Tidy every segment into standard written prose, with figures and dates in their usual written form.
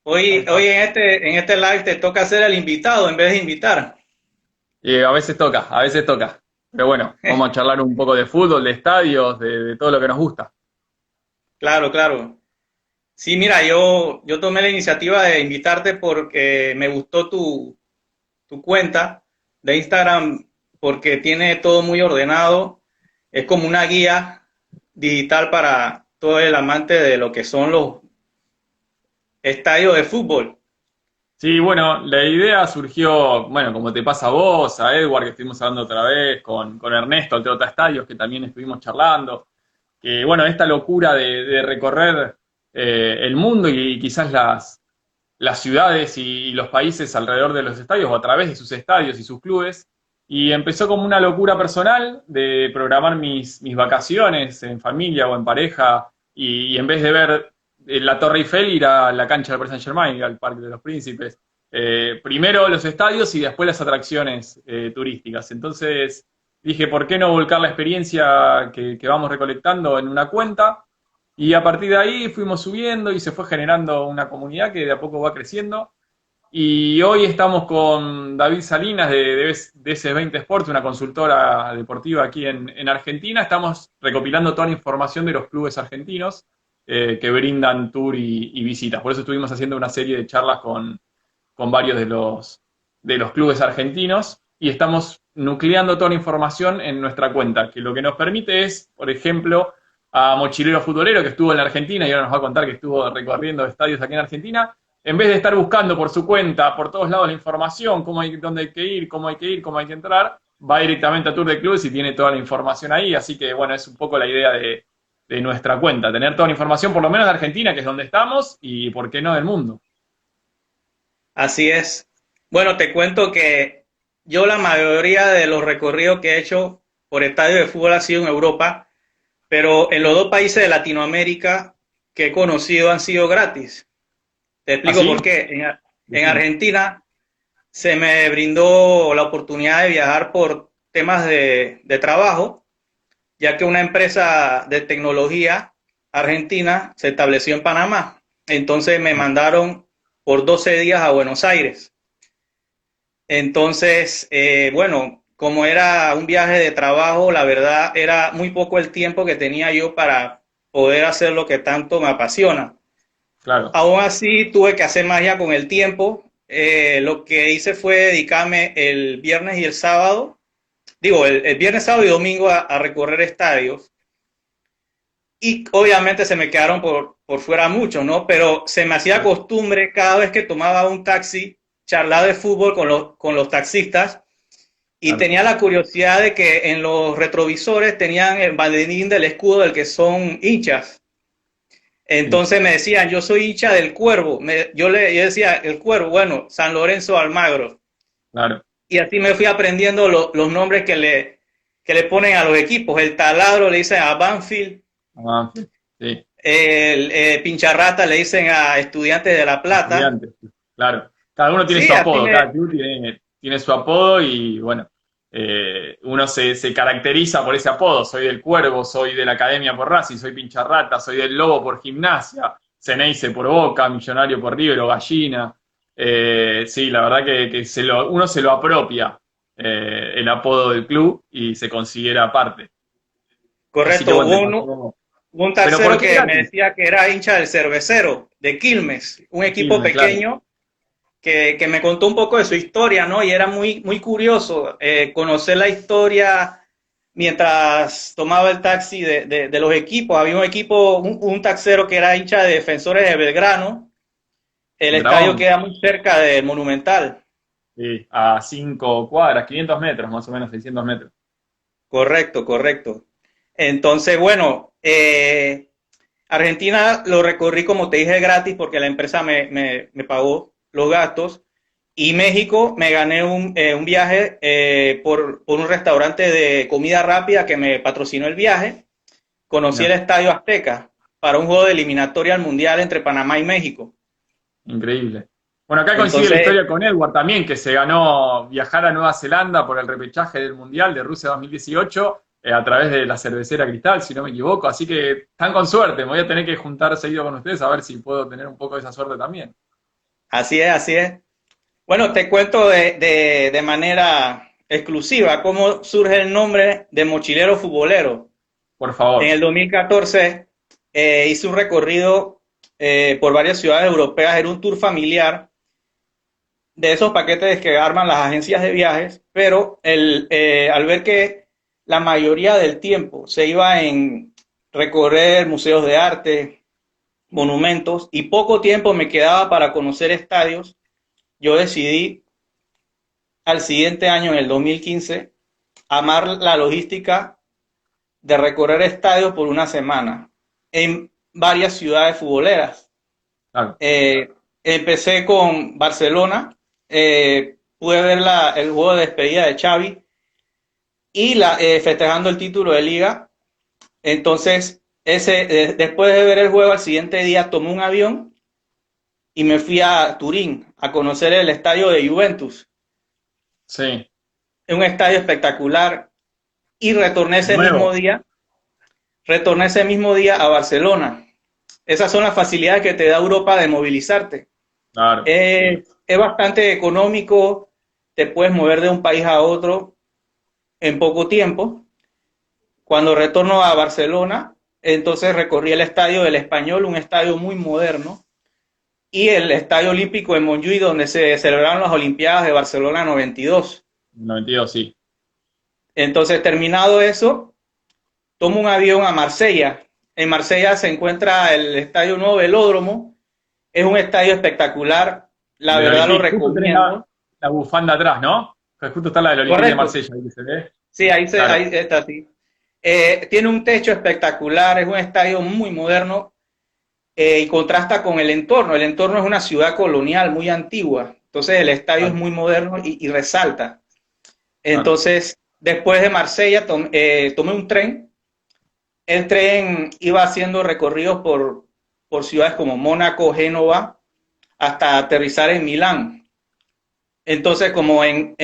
Hoy en este live te toca ser el invitado en vez de invitar. Y a veces toca. Pero bueno, vamos a charlar un poco de fútbol, de estadios, de todo lo que nos gusta. Claro, claro. Sí, mira, yo tomé la iniciativa de invitarte porque me gustó tu cuenta de Instagram porque tiene todo muy ordenado. Es como una guía digital para todo el amante de lo que son los estadios de fútbol. Sí, bueno, la idea surgió, bueno, como te pasa a vos, a Edward, que estuvimos hablando otra vez, con Ernesto, el Trota Estadios, que también estuvimos charlando. Que bueno, esta locura de recorrer el mundo y quizás las ciudades y los países alrededor de los estadios o a través de sus estadios y sus clubes. Y empezó como una locura personal de programar mis vacaciones en familia o en pareja y en vez de ver la Torre Eiffel ir a la cancha del Paris Saint-Germain, ir al Parque de los Príncipes. Primero los estadios y después las atracciones turísticas. Entonces dije, ¿por qué no volcar la experiencia que vamos recolectando en una cuenta? Y a partir de ahí fuimos subiendo y se fue generando una comunidad que de a poco va creciendo. Y hoy estamos con David Salinas de DS20 Sports, una consultora deportiva aquí en Argentina. Estamos recopilando toda la información de los clubes argentinos que brindan tour y visitas. Por eso estuvimos haciendo una serie de charlas con varios de los clubes argentinos y estamos nucleando toda la información en nuestra cuenta, que lo que nos permite es, por ejemplo, a Mochilero Futbolero, que estuvo en la Argentina y ahora nos va a contar que estuvo recorriendo estadios aquí en Argentina, en vez de estar buscando por su cuenta, por todos lados la información, dónde hay que ir, cómo hay que entrar, va directamente a Tour de Clubes y tiene toda la información ahí, así que bueno, es un poco la idea de nuestra cuenta, tener toda la información, por lo menos de Argentina, que es donde estamos, y por qué no del mundo. Así es. Bueno, te cuento que yo la mayoría de los recorridos que he hecho por estadios de fútbol ha sido en Europa, pero en los dos países de Latinoamérica que he conocido han sido gratis. Te explico ¿Así? por qué. En Decime. Argentina se me brindó la oportunidad de viajar por temas de trabajo, ya que una empresa de tecnología argentina se estableció en Panamá. Entonces me mandaron por 12 días a Buenos Aires. Entonces, bueno, como era un viaje de trabajo, la verdad era muy poco el tiempo que tenía yo para poder hacer lo que tanto me apasiona. Claro. Aún así, tuve que hacer magia con el tiempo. Lo que hice fue dedicarme el viernes y el sábado, digo, el viernes, sábado y domingo a recorrer estadios. Y obviamente se me quedaron por fuera muchos, ¿no? Pero se me hacía costumbre cada vez que tomaba un taxi, charlar de fútbol con los taxistas y Claro. tenía la curiosidad de que en los retrovisores tenían el banderín del escudo del que son hinchas. Sí, Entonces me decían, yo soy hincha del Cuervo. Yo decía, el Cuervo, bueno, San Lorenzo Almagro. claro. Y así me fui aprendiendo los nombres que le ponen a los equipos. El Taladro le dicen a Banfield, Ah, sí, sí. el Pincharrata le dicen a Estudiantes de La Plata. Estudiantes, claro. Cada uno tiene Sí, su así apodo, cada me... club tiene su apodo y bueno, uno se caracteriza por ese apodo. Soy del Cuervo, soy de la Academia por Racing, soy Pincharrata, soy del Lobo por Gimnasia, Ceneice por Boca, Millonario por River o Gallina. Sí, la verdad que uno se lo apropia el apodo del club y se considera parte. Así que Correcto, bueno, te pasó. hubo un Pero ¿por tercero qué que me gratis? decía que era hincha del Cervecero, de Quilmes, un equipo Quilmes, claro. pequeño que me contó un poco de su historia, ¿no? Y era muy curioso conocer la historia mientras tomaba el taxi de los equipos. Había un equipo, un taxero que era hincha de Defensores de Belgrano. El estadio Dragón. queda muy cerca del Monumental. Sí, a 5 cuadras, 500 metros, más o menos 600 metros. Correcto, correcto. Entonces, bueno, Argentina lo recorrí, como te dije, gratis porque la empresa me pagó los gastos. Y México me gané un viaje por un restaurante de comida rápida que me patrocinó el viaje. Conocí el Mira, Estadio Azteca para un juego de eliminatoria al Mundial entre Panamá y México. increíble. Bueno, acá coincide la Entonces, historia con Edward también, que se ganó viajar a Nueva Zelanda por el repechaje del Mundial de Rusia 2018 a través de la cervecera Cristal, si no me equivoco. Así que están con suerte. Me voy a tener que juntar seguido con ustedes a ver si puedo tener un poco de esa suerte también. Así es, así es. Bueno, te cuento de manera exclusiva cómo surge el nombre de Mochilero Futbolero. Por En favor. el 2014 hice un recorrido por varias ciudades europeas, era un tour familiar de esos paquetes que arman las agencias de viajes, pero al ver que la mayoría del tiempo se iba en recorrer museos de arte, monumentos, y poco tiempo me quedaba para conocer estadios, yo decidí al siguiente año, en el 2015, amar la logística de recorrer estadios por una semana en varias ciudades futboleras. Claro. Empecé con Barcelona, pude ver el juego de despedida de Xavi y festejando el título de liga. Entonces, después de ver el juego, al siguiente día tomé un avión y me fui a Turín a conocer el estadio de Juventus. Sí. Es un estadio espectacular y Nuevo. retorné ese mismo día a Barcelona. Esas son las facilidades que te da Europa de movilizarte. Claro, sí. Es bastante económico, te puedes mover de un país a otro en poco tiempo. Cuando retorno a Barcelona, entonces recorrí el estadio del Español, un estadio muy moderno, y el Estadio Olímpico de Montjuïc, donde se celebraron las Olimpiadas de Barcelona 92. 92, sí. Entonces, terminado eso, tomo un avión a Marsella. En Marsella se encuentra el Estadio Nuevo Velódromo. Es un estadio espectacular. La El del verdad lo Olympique. Justo tenés recomiendo. la bufanda atrás, ¿no? Que justo está la del Olympique de Correcto. Marsella, ahí que se ve. Sí, Claro. ahí está, sí. Tiene un techo espectacular, es un estadio muy moderno y contrasta con el entorno. El entorno es una ciudad colonial muy antigua. Entonces el estadio es Claro, muy moderno y resalta. claro. Entonces, después de Marsella, tomé un tren. El tren iba haciendo recorridos por ciudades como Mónaco, Génova, hasta aterrizar en Milán. Entonces, como en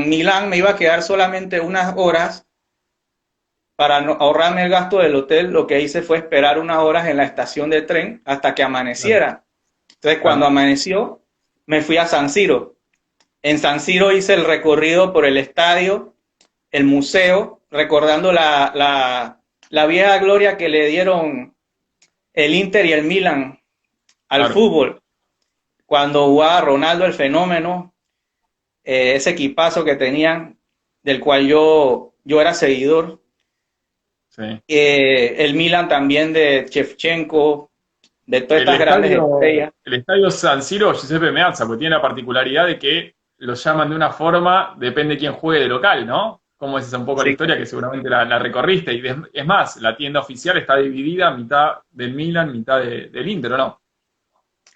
Milán me iba a quedar solamente unas horas para ahorrarme el gasto del hotel, lo que hice fue esperar unas horas en la estación de tren hasta que Claro, amaneciera. Entonces, cuando claro. amaneció, me fui a San Siro. En San Siro hice el recorrido por el estadio, el museo, recordando la vieja gloria que le dieron el Inter y el Milan al Claro. fútbol, cuando jugaba Ronaldo el fenómeno, ese equipazo que tenían, del cual yo era seguidor. Sí. El Milan también de Shevchenko, de todas estas grandes estrellas. El estadio San Siro, Giuseppe Meazza, porque tiene la particularidad de que lo llaman de una forma, depende de quién juegue de local, ¿no? Como es un poco la Sí, historia que seguramente la recorriste. Y es más, la tienda oficial está dividida, mitad del Milan, mitad del Inter, ¿o no?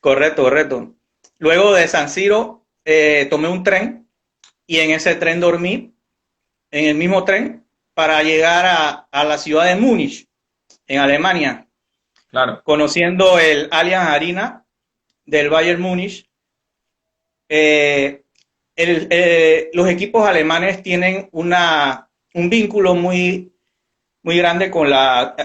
correcto, correcto. Luego de San Siro tomé un tren y en ese tren dormí, en el mismo tren, para llegar a la ciudad de Múnich, en Alemania, Claro, conociendo el Allianz Arena del Bayern Múnich. Eh, los equipos alemanes tienen un vínculo muy grande con la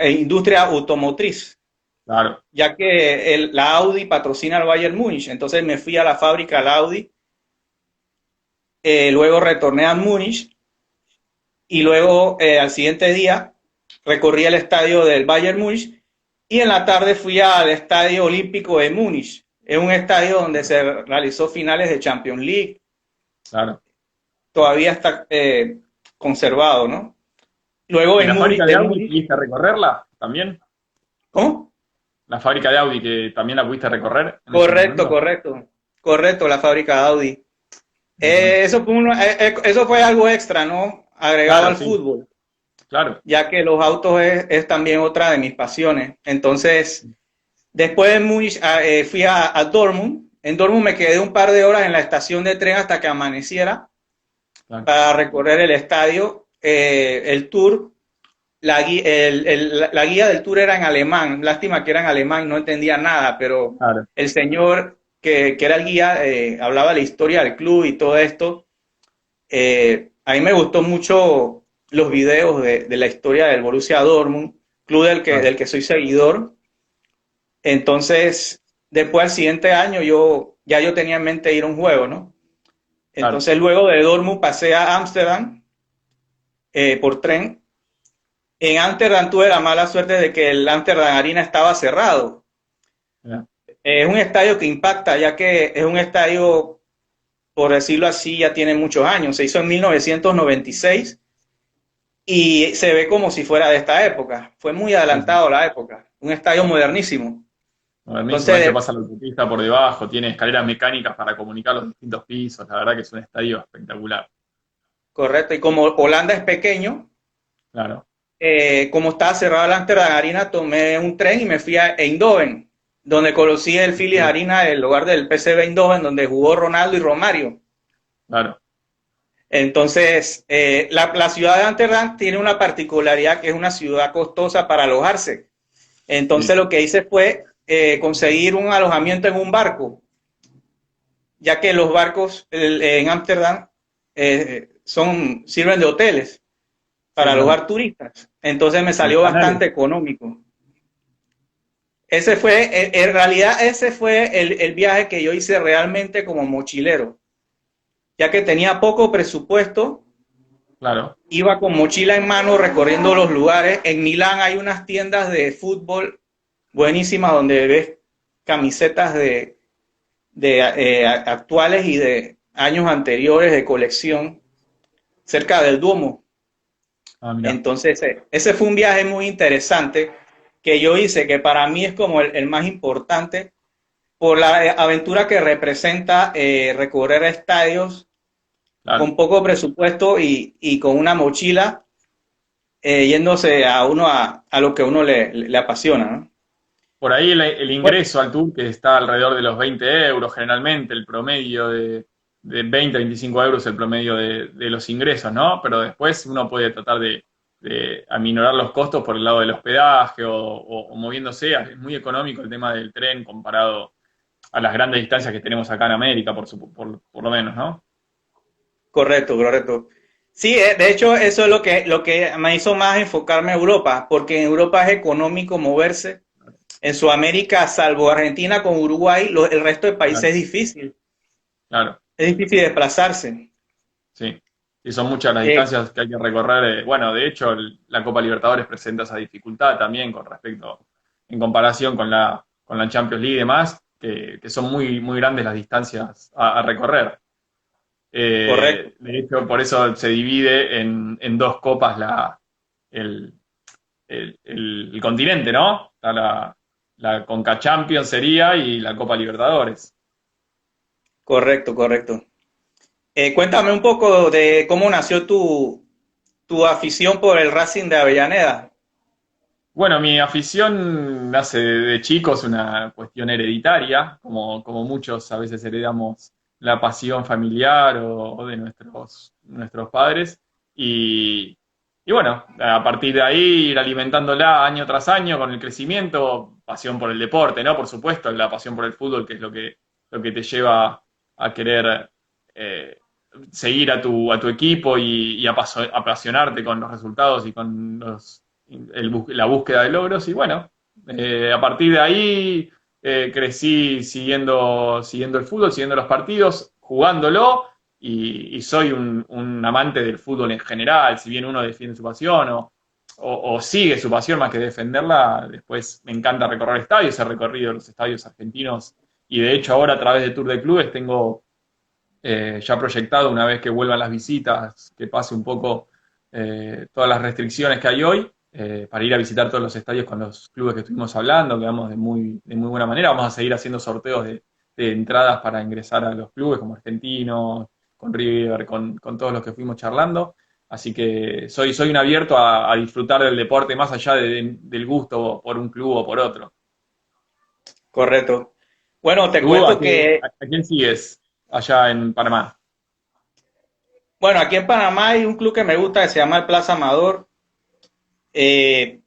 industria automotriz, claro. ya que la Audi patrocina al Bayern Múnich. Entonces me fui a la fábrica de la Audi, luego retorné a Múnich y luego al siguiente día recorrí el estadio del Bayern Múnich y en la tarde fui al Estadio Olímpico de Múnich. Es un estadio donde se realizó finales de Champions League, Claro. todavía está conservado, ¿no? Luego ¿Y la fábrica de de Audi Múnich, pudiste recorrerla también? ¿cómo? La fábrica de Audi que también la pudiste recorrer en ese Correcto, momento. correcto, correcto, la fábrica de Audi. Ujú. Eso fue algo extra, ¿no? Agregado Claro, al sí, fútbol, claro. ya que los autos es también otra de mis pasiones. Entonces, después de Múnich, fui a Dortmund. En Dortmund me quedé un par de horas en la estación de tren hasta que amaneciera Claro, para recorrer el estadio. El tour, la guía del tour era en alemán. Lástima que era en alemán, no entendía nada, pero claro. el señor que era el guía hablaba de la historia del club y todo esto. A mí me gustó mucho los videos de la historia del Borussia Dortmund, club Claro. del que soy seguidor. Entonces, después al siguiente año yo ya yo tenía en mente ir a un juego, ¿no? Claro, Entonces luego de Dortmund pasé a Ámsterdam por tren. En Ámsterdam tuve la mala suerte de que el Ámsterdam Arena estaba cerrado. mirá, Es un estadio que impacta, ya que es un estadio, por decirlo así, ya tiene muchos años. Se hizo en 1996 y se ve como si fuera de esta época. Fue muy sí, sí. adelantado a la época. Un estadio modernísimo. Modernísimo, de hecho Entonces, pasa la autopista por debajo, tiene escaleras mecánicas para comunicar los distintos pisos, la verdad que es un estadio espectacular. correcto. Y como Holanda es pequeño, Claro, como estaba cerrada la Amsterdam Arena, tomé un tren y me fui a Eindhoven, donde conocí el Philips sí, Arena, el lugar del PSV Eindhoven, donde jugó Ronaldo y Romario. claro, Entonces, la ciudad de Amsterdam tiene una particularidad que es una ciudad costosa para alojarse. Entonces, sí, lo que hice fue conseguir un alojamiento en un barco, ya que los barcos en Amsterdam sirven de hoteles sí, para claro. alojar turistas. Entonces me En los salió canales, bastante económico. Ese fue, en realidad, ese fue el viaje que yo hice realmente como mochilero, ya que tenía poco presupuesto, claro, iba con mochila en mano recorriendo los lugares. En Milán hay unas tiendas de fútbol buenísimas donde ves camisetas de actuales y de años anteriores de colección cerca del Duomo. ah, mira, Entonces, ese fue un viaje muy interesante que yo hice, que para mí es como el más importante por la aventura que representa recorrer estadios claro. con poco presupuesto y con una mochila yéndose a uno a lo que a uno le apasiona, ¿no? Por ahí el Bueno, ingreso al tour, que está alrededor de los 20 euros generalmente, el promedio de 20 a 25 euros el promedio de los ingresos, ¿no? Pero después uno puede tratar de aminorar los costos por el lado del hospedaje o moviéndose. Es muy económico el tema del tren comparado a las grandes distancias que tenemos acá en América, por lo menos, ¿no? correcto, correcto. Sí, de hecho eso es lo que me hizo más enfocarme en Europa, porque en Europa es económico moverse. En Sudamérica, salvo Argentina con Uruguay, el resto de países Claro, claro. es difícil desplazarse. Sí, y son muchas las Eh, distancias que hay que recorrer. Bueno, de hecho, la Copa Libertadores presenta esa dificultad también con respecto, en comparación con la Champions League y demás, que son muy, muy grandes las distancias a recorrer. correcto, De hecho, por eso se divide en dos copas el, el continente, ¿no? Está la Conca Champions sería y la Copa Libertadores. correcto, correcto. Cuéntame un poco de cómo nació tu afición por el Racing de Avellaneda. Bueno, mi afición nace de chico, es una cuestión hereditaria, como muchos a veces heredamos la pasión familiar o de nuestros padres. Y, y bueno, a partir de ahí ir alimentándola año tras año con el crecimiento, pasión por el deporte, ¿no? Por supuesto, la pasión por el fútbol, que es lo que te lleva a querer seguir a tu equipo y apasionarte con los resultados y con la búsqueda de logros. Y bueno, a partir de ahí crecí siguiendo el fútbol, siguiendo los partidos, jugándolo y soy un amante del fútbol en general. Si bien uno defiende su pasión o sigue su pasión más que defenderla, después me encanta recorrer estadios, he recorrido los estadios argentinos y de hecho ahora a través de Tour de Clubes tengo ya proyectado una vez que vuelvan las visitas, que pase un poco todas las restricciones que hay hoy, para ir a visitar todos los estadios con los clubes que estuvimos hablando, que vamos de muy buena manera. Vamos a seguir haciendo sorteos de entradas para ingresar a los clubes como Argentinos, con River, con todos los que fuimos charlando. Así que soy un abierto a disfrutar del deporte más allá del gusto por un club o por otro. Correcto. Bueno, te ¿Tú cuento que, a quién sigues allá en Panamá? bueno, aquí en Panamá hay un club que me gusta que se llama el Plaza Amador. Eh,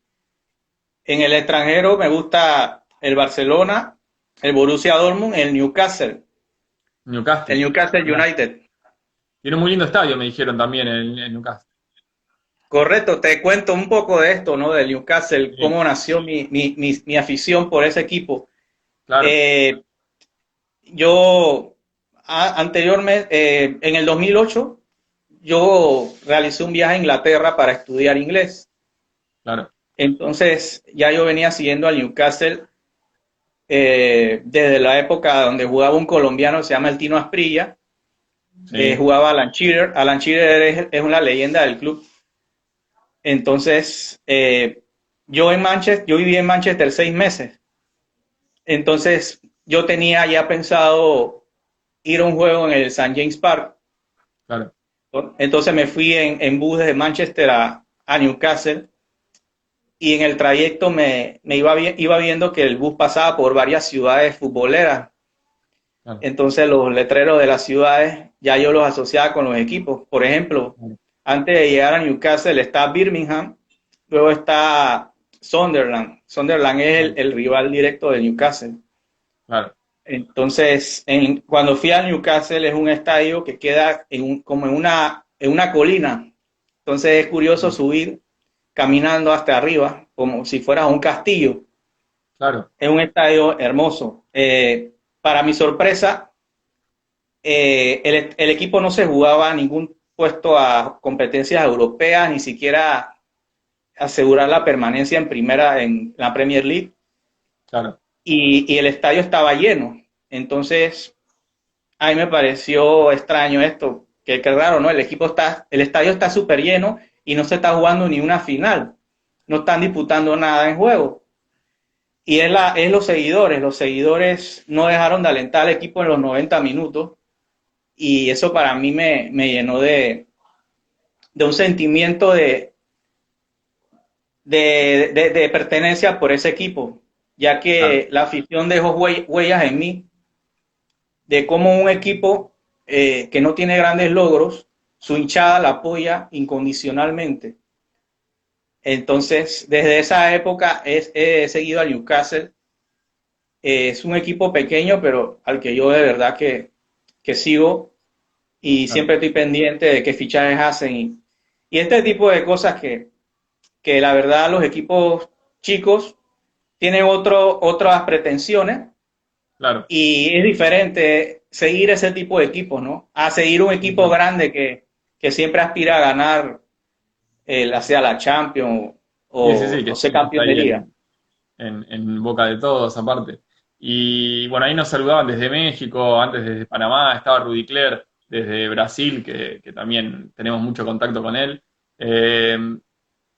en el extranjero me gusta el Barcelona, el Borussia Dortmund, el Newcastle. Newcastle United. Tiene un muy lindo estadio, me dijeron también en Newcastle. Correcto, te cuento un poco de esto, ¿no? Del Newcastle, Sí, cómo nació mi afición por ese equipo. claro, Eh, yo anteriormente, en el 2008, yo realicé un viaje a Inglaterra para estudiar inglés. Claro, Entonces ya yo venía siguiendo al Newcastle desde la época donde jugaba un colombiano que se llama el Tino Asprilla, sí, jugaba Alan Shearer. Alan Shearer es una leyenda del club. Entonces, yo viví en Manchester 6 meses. Entonces, yo tenía ya pensado ir a un juego en el St. James Park. claro, Entonces me fui en bus desde Manchester a Newcastle y en el trayecto me iba viendo que el bus pasaba por varias ciudades futboleras. claro, Entonces los letreros de las ciudades ya yo los asociaba con los equipos. Por ejemplo, claro, antes de llegar a Newcastle está Birmingham, luego está Sunderland. Sunderland es claro, el rival directo de Newcastle. claro, Entonces, cuando fui a Newcastle es un estadio que queda como en una colina. Entonces es curioso subir caminando hasta arriba, como si fuera un castillo. claro, Es un estadio hermoso. Para mi sorpresa, el equipo no se jugaba ningún puesto a competencias europeas, ni siquiera asegurar la permanencia en primera en la Premier League. claro, Y el estadio estaba lleno. Entonces, a mí me pareció extraño esto, que raro, ¿no? El estadio está súper lleno y no se está jugando ni una final. No están disputando nada en juego. Y es los seguidores no dejaron de alentar al equipo en los 90 minutos y eso para mí me llenó de un sentimiento de pertenencia por ese equipo, ya claro, que la afición dejó huellas en mí de cómo un equipo que no tiene grandes logros, su hinchada la apoya incondicionalmente. Entonces, desde esa época he seguido al Newcastle. Es un equipo pequeño, pero al que yo de verdad que sigo y claro, siempre estoy pendiente de qué fichajes hacen y este tipo de cosas que la verdad los equipos chicos tienen otras pretensiones claro. y es diferente seguir ese tipo de equipos, ¿no? A seguir un Sí, equipo grande que siempre aspira a ganar, sea la Champions sí, sí, sí, o que ser siempre está campeón de ahí liga. en boca de todos, aparte. Y bueno, ahí nos saludaban desde México, antes desde Panamá, estaba Rudy Claire desde Brasil, que también tenemos mucho contacto con él. Eh,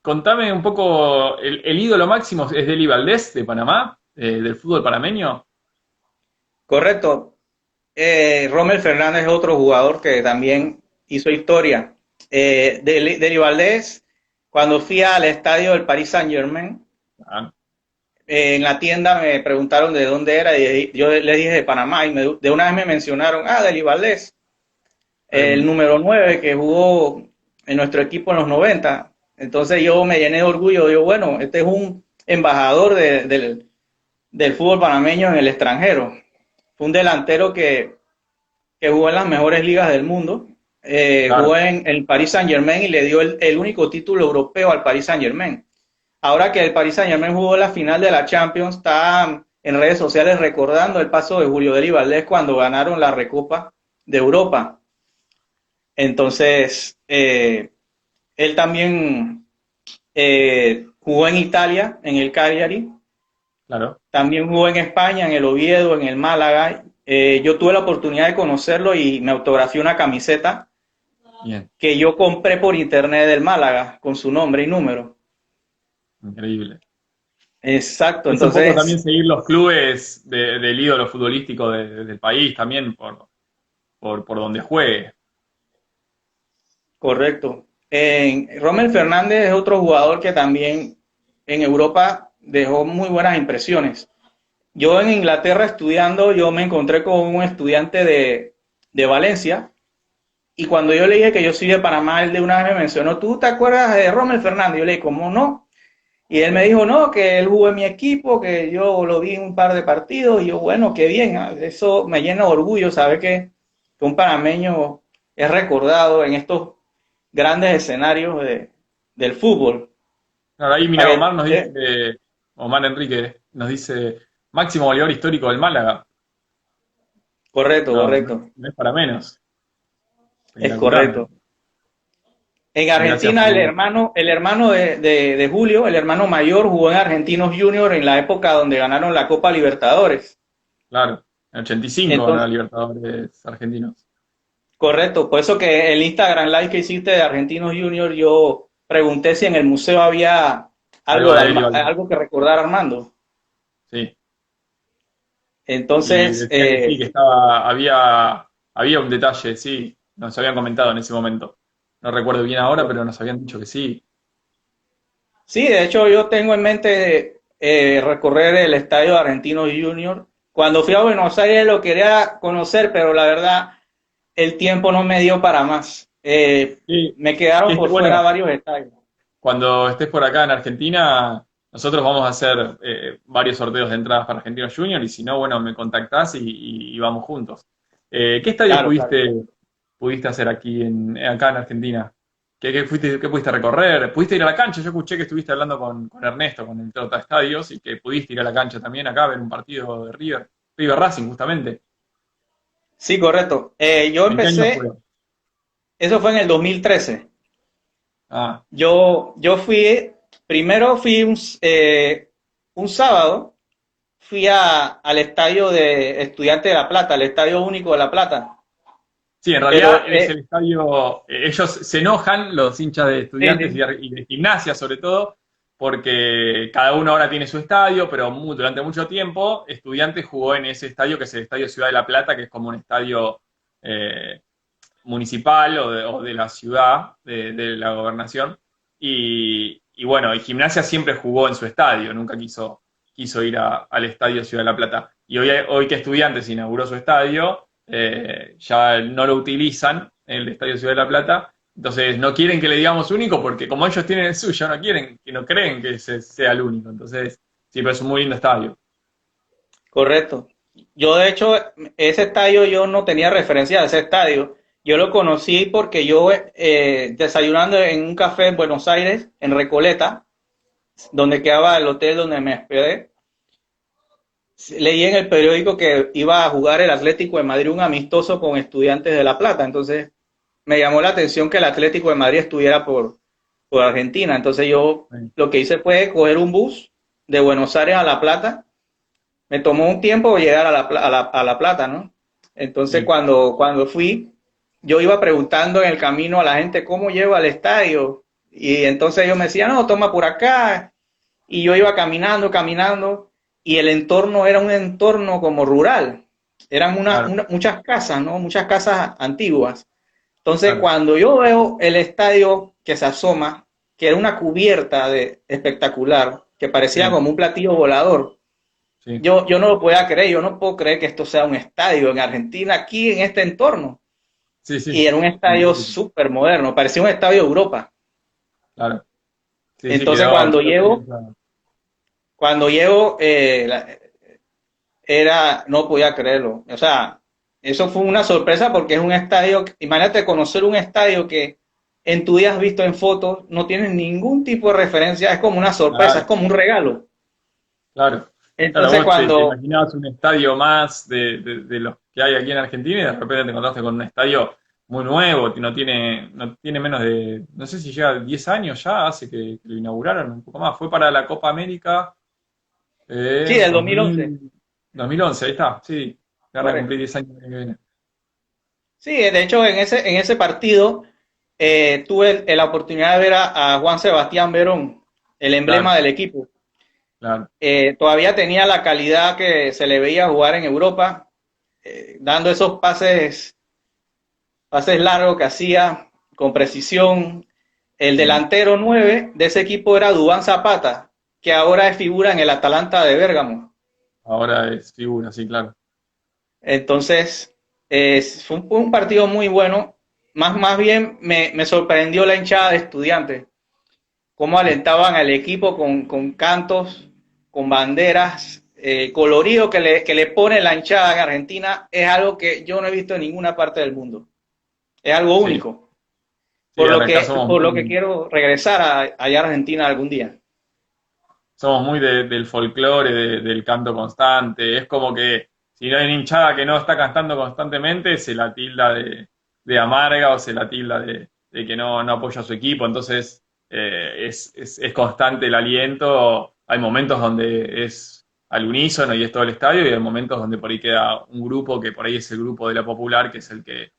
Contame un poco, el ídolo máximo es Deli Valdés de Panamá, del fútbol panameño. Correcto. Rommel Fernández es otro jugador que también hizo historia. Deli Valdés, cuando fui al estadio del Paris Saint-Germain, Ah, en la tienda me preguntaron de dónde era y yo les dije de Panamá y de una vez me mencionaron, Deli Valdés, el tremendo. número 9 que jugó en nuestro equipo en los 90. Entonces yo me llené de orgullo, digo, bueno, este es un embajador del fútbol panameño en el extranjero. Fue un delantero que jugó en las mejores ligas del mundo. Jugó Claro, en el Paris Saint Germain y le dio el único título europeo al Paris Saint Germain. Ahora que el Paris Saint Germain jugó la final de la Champions, está en redes sociales recordando el paso de Julio Deli Valdés cuando ganaron la Recopa de Europa. Entonces, él también jugó en Italia, en el Cagliari, claro. también jugó en España, en el Oviedo, en el Málaga. Yo tuve la oportunidad de conocerlo y me autografió una camiseta Bien, que yo compré por internet del Málaga con su nombre y número. increíble. Exacto, Es un poco también entonces, seguir los clubes del ídolo futbolístico del país, también por donde juegue. correcto. Rommel Fernández es otro jugador que también en Europa dejó muy buenas impresiones. Yo en Inglaterra estudiando, yo me encontré con un estudiante de Valencia y cuando yo le dije que yo soy de Panamá, él de una vez me mencionó, ¿tú te acuerdas de Rommel Fernández? Yo le dije, ¿cómo no? Y él me dijo, no, que él jugó en mi equipo, que yo lo vi en un par de partidos y yo, bueno, qué bien, eso me llena de orgullo saber que un panameño es recordado en estos grandes escenarios del fútbol. Claro, ahí mira, Para Omar nos que, dice, Omar Enrique nos dice, máximo goleador histórico del Málaga. Correcto, No, correcto. no es para menos. Es Espectacular. correcto. En Gracias Argentina, por... el hermano de Julio, el hermano mayor, jugó en Argentinos Junior en la época donde ganaron la Copa Libertadores. Claro, en 85 ganó la Entonces, Libertadores argentinos. correcto, por eso que el Instagram Live que hiciste de Argentinos Junior, yo pregunté si en el museo había Algo algo, de él, igual. algo que recordar a Armando. Sí. Y Entonces, decían que sí, que había un detalle, sí, nos habían comentado en ese momento. No recuerdo bien ahora, pero nos habían dicho que sí. sí, de hecho yo tengo en mente recorrer el estadio de Argentinos Junior. Cuando fui a Buenos Aires lo quería conocer, pero la verdad el tiempo no me dio para más. Sí, Me quedaron por fuera bueno, varios estadios. cuando estés por acá en Argentina, nosotros vamos a hacer varios sorteos de entradas para Argentinos Junior y si no, bueno, me contactás y vamos juntos. ¿Qué estadio Claro, claro. pudiste hacer acá en Argentina? ¿Qué pudiste recorrer? ¿Pudiste ir a la cancha? Yo escuché que estuviste hablando con Ernesto, con el Trota Estadios, y que pudiste ir a la cancha también acá a ver un partido de River Racing, justamente. Sí, correcto. Yo ¿En qué año fue? empecé, eso fue en el 2013. Ah, Yo fui, primero fui un sábado, fui al estadio de Estudiantes de La Plata, el Estadio Único de La Plata. sí, en realidad Pero, es el estadio, ellos se enojan, los hinchas de sí, estudiantes sí. y de gimnasia sobre todo, porque cada uno ahora tiene su estadio, pero durante mucho tiempo estudiantes jugó en ese estadio que es el Estadio Ciudad de La Plata, que es como un estadio eh, municipal o de la ciudad, de la gobernación. Y bueno, y Gimnasia siempre jugó en su estadio, nunca quiso ir al Estadio Ciudad de La Plata. Y hoy que Estudiantes inauguró su estadio, ya no lo utilizan, el Estadio Ciudad de La Plata. Entonces no quieren que le digamos único porque como ellos tienen el suyo, no quieren, que no creen que ese sea el único. Entonces, sí, pero es un muy lindo estadio. Correcto. Yo, de hecho, ese estadio yo no tenía referencia a ese estadio. Yo lo conocí porque yo, desayunando en un café en Buenos Aires, en Recoleta, donde quedaba el hotel donde me hospedé, leí en el periódico que iba a jugar el Atlético de Madrid un amistoso con Estudiantes de La Plata. Entonces, me llamó la atención que el Atlético de Madrid estuviera por Argentina. Entonces, yo Sí, lo que hice fue coger un bus de Buenos Aires a La Plata. Me tomó un tiempo llegar a la Plata, ¿no? Entonces, sí, cuando fui, yo iba preguntando en el camino a la gente cómo llego al estadio. Y entonces ellos me decían, no, toma por acá. Y yo iba caminando, caminando, y el entorno era un entorno como rural. Eran claro, muchas casas, ¿no? Muchas casas antiguas. Entonces, claro. cuando yo veo el estadio que se asoma, que era una cubierta espectacular, que parecía Sí, como un platillo volador, sí, yo no lo podía creer, yo no puedo creer que esto sea un estadio en Argentina, aquí en este entorno. sí, Y sí. era un estadio súper moderno, parecía un estadio de Europa. Claro. Sí, sí, Entonces, quedó, quedó experiencia. cuando llego, no podía creerlo. O sea, eso fue una sorpresa porque es un estadio, imagínate conocer un estadio que en tu día has visto en fotos, no tienes ningún tipo de referencia, es como una sorpresa, es Claro, como un regalo. claro. Claro, Entonces, vos te cuando, imaginabas un estadio más de los que hay aquí en Argentina y de repente te encontraste con un estadio muy nuevo, que no tiene menos de, no sé si llega a 10 años ya, hace que lo inauguraron un poco más. Fue para la Copa América sí, del 2011, 2011, ahí está, sí, van a cumplir correcto. 10 años el año que viene. Sí, de hecho, en ese partido tuve la oportunidad de ver a Juan Sebastián Verón, el emblema Claro, del equipo. claro, Todavía tenía la calidad que se le veía jugar en Europa, dando esos pases largos que hacía con precisión. El sí. delantero 9 de ese equipo era Duván Zapata, que ahora es figura en el Atalanta de Bérgamo. Ahora es figura, sí, claro. Entonces, fue un partido muy bueno. Más bien me sorprendió la hinchada de Estudiantes, cómo Sí. alentaban al equipo con cantos, con banderas, colorido que le pone la hinchada en Argentina es algo que yo no he visto en ninguna parte del mundo. Es algo Sí, único. sí, acá somos Por lo que muy, quiero regresar allá a Argentina algún día. del folclore, del canto constante. Es como que si no hay una hinchada que no está cantando constantemente, se la tilda de amarga o se la tilda de que no apoya a su equipo. Entonces, es constante el aliento. Hay momentos donde es al unísono y es todo el estadio, y hay momentos donde por ahí queda un grupo que por ahí es el grupo de la popular, que es el que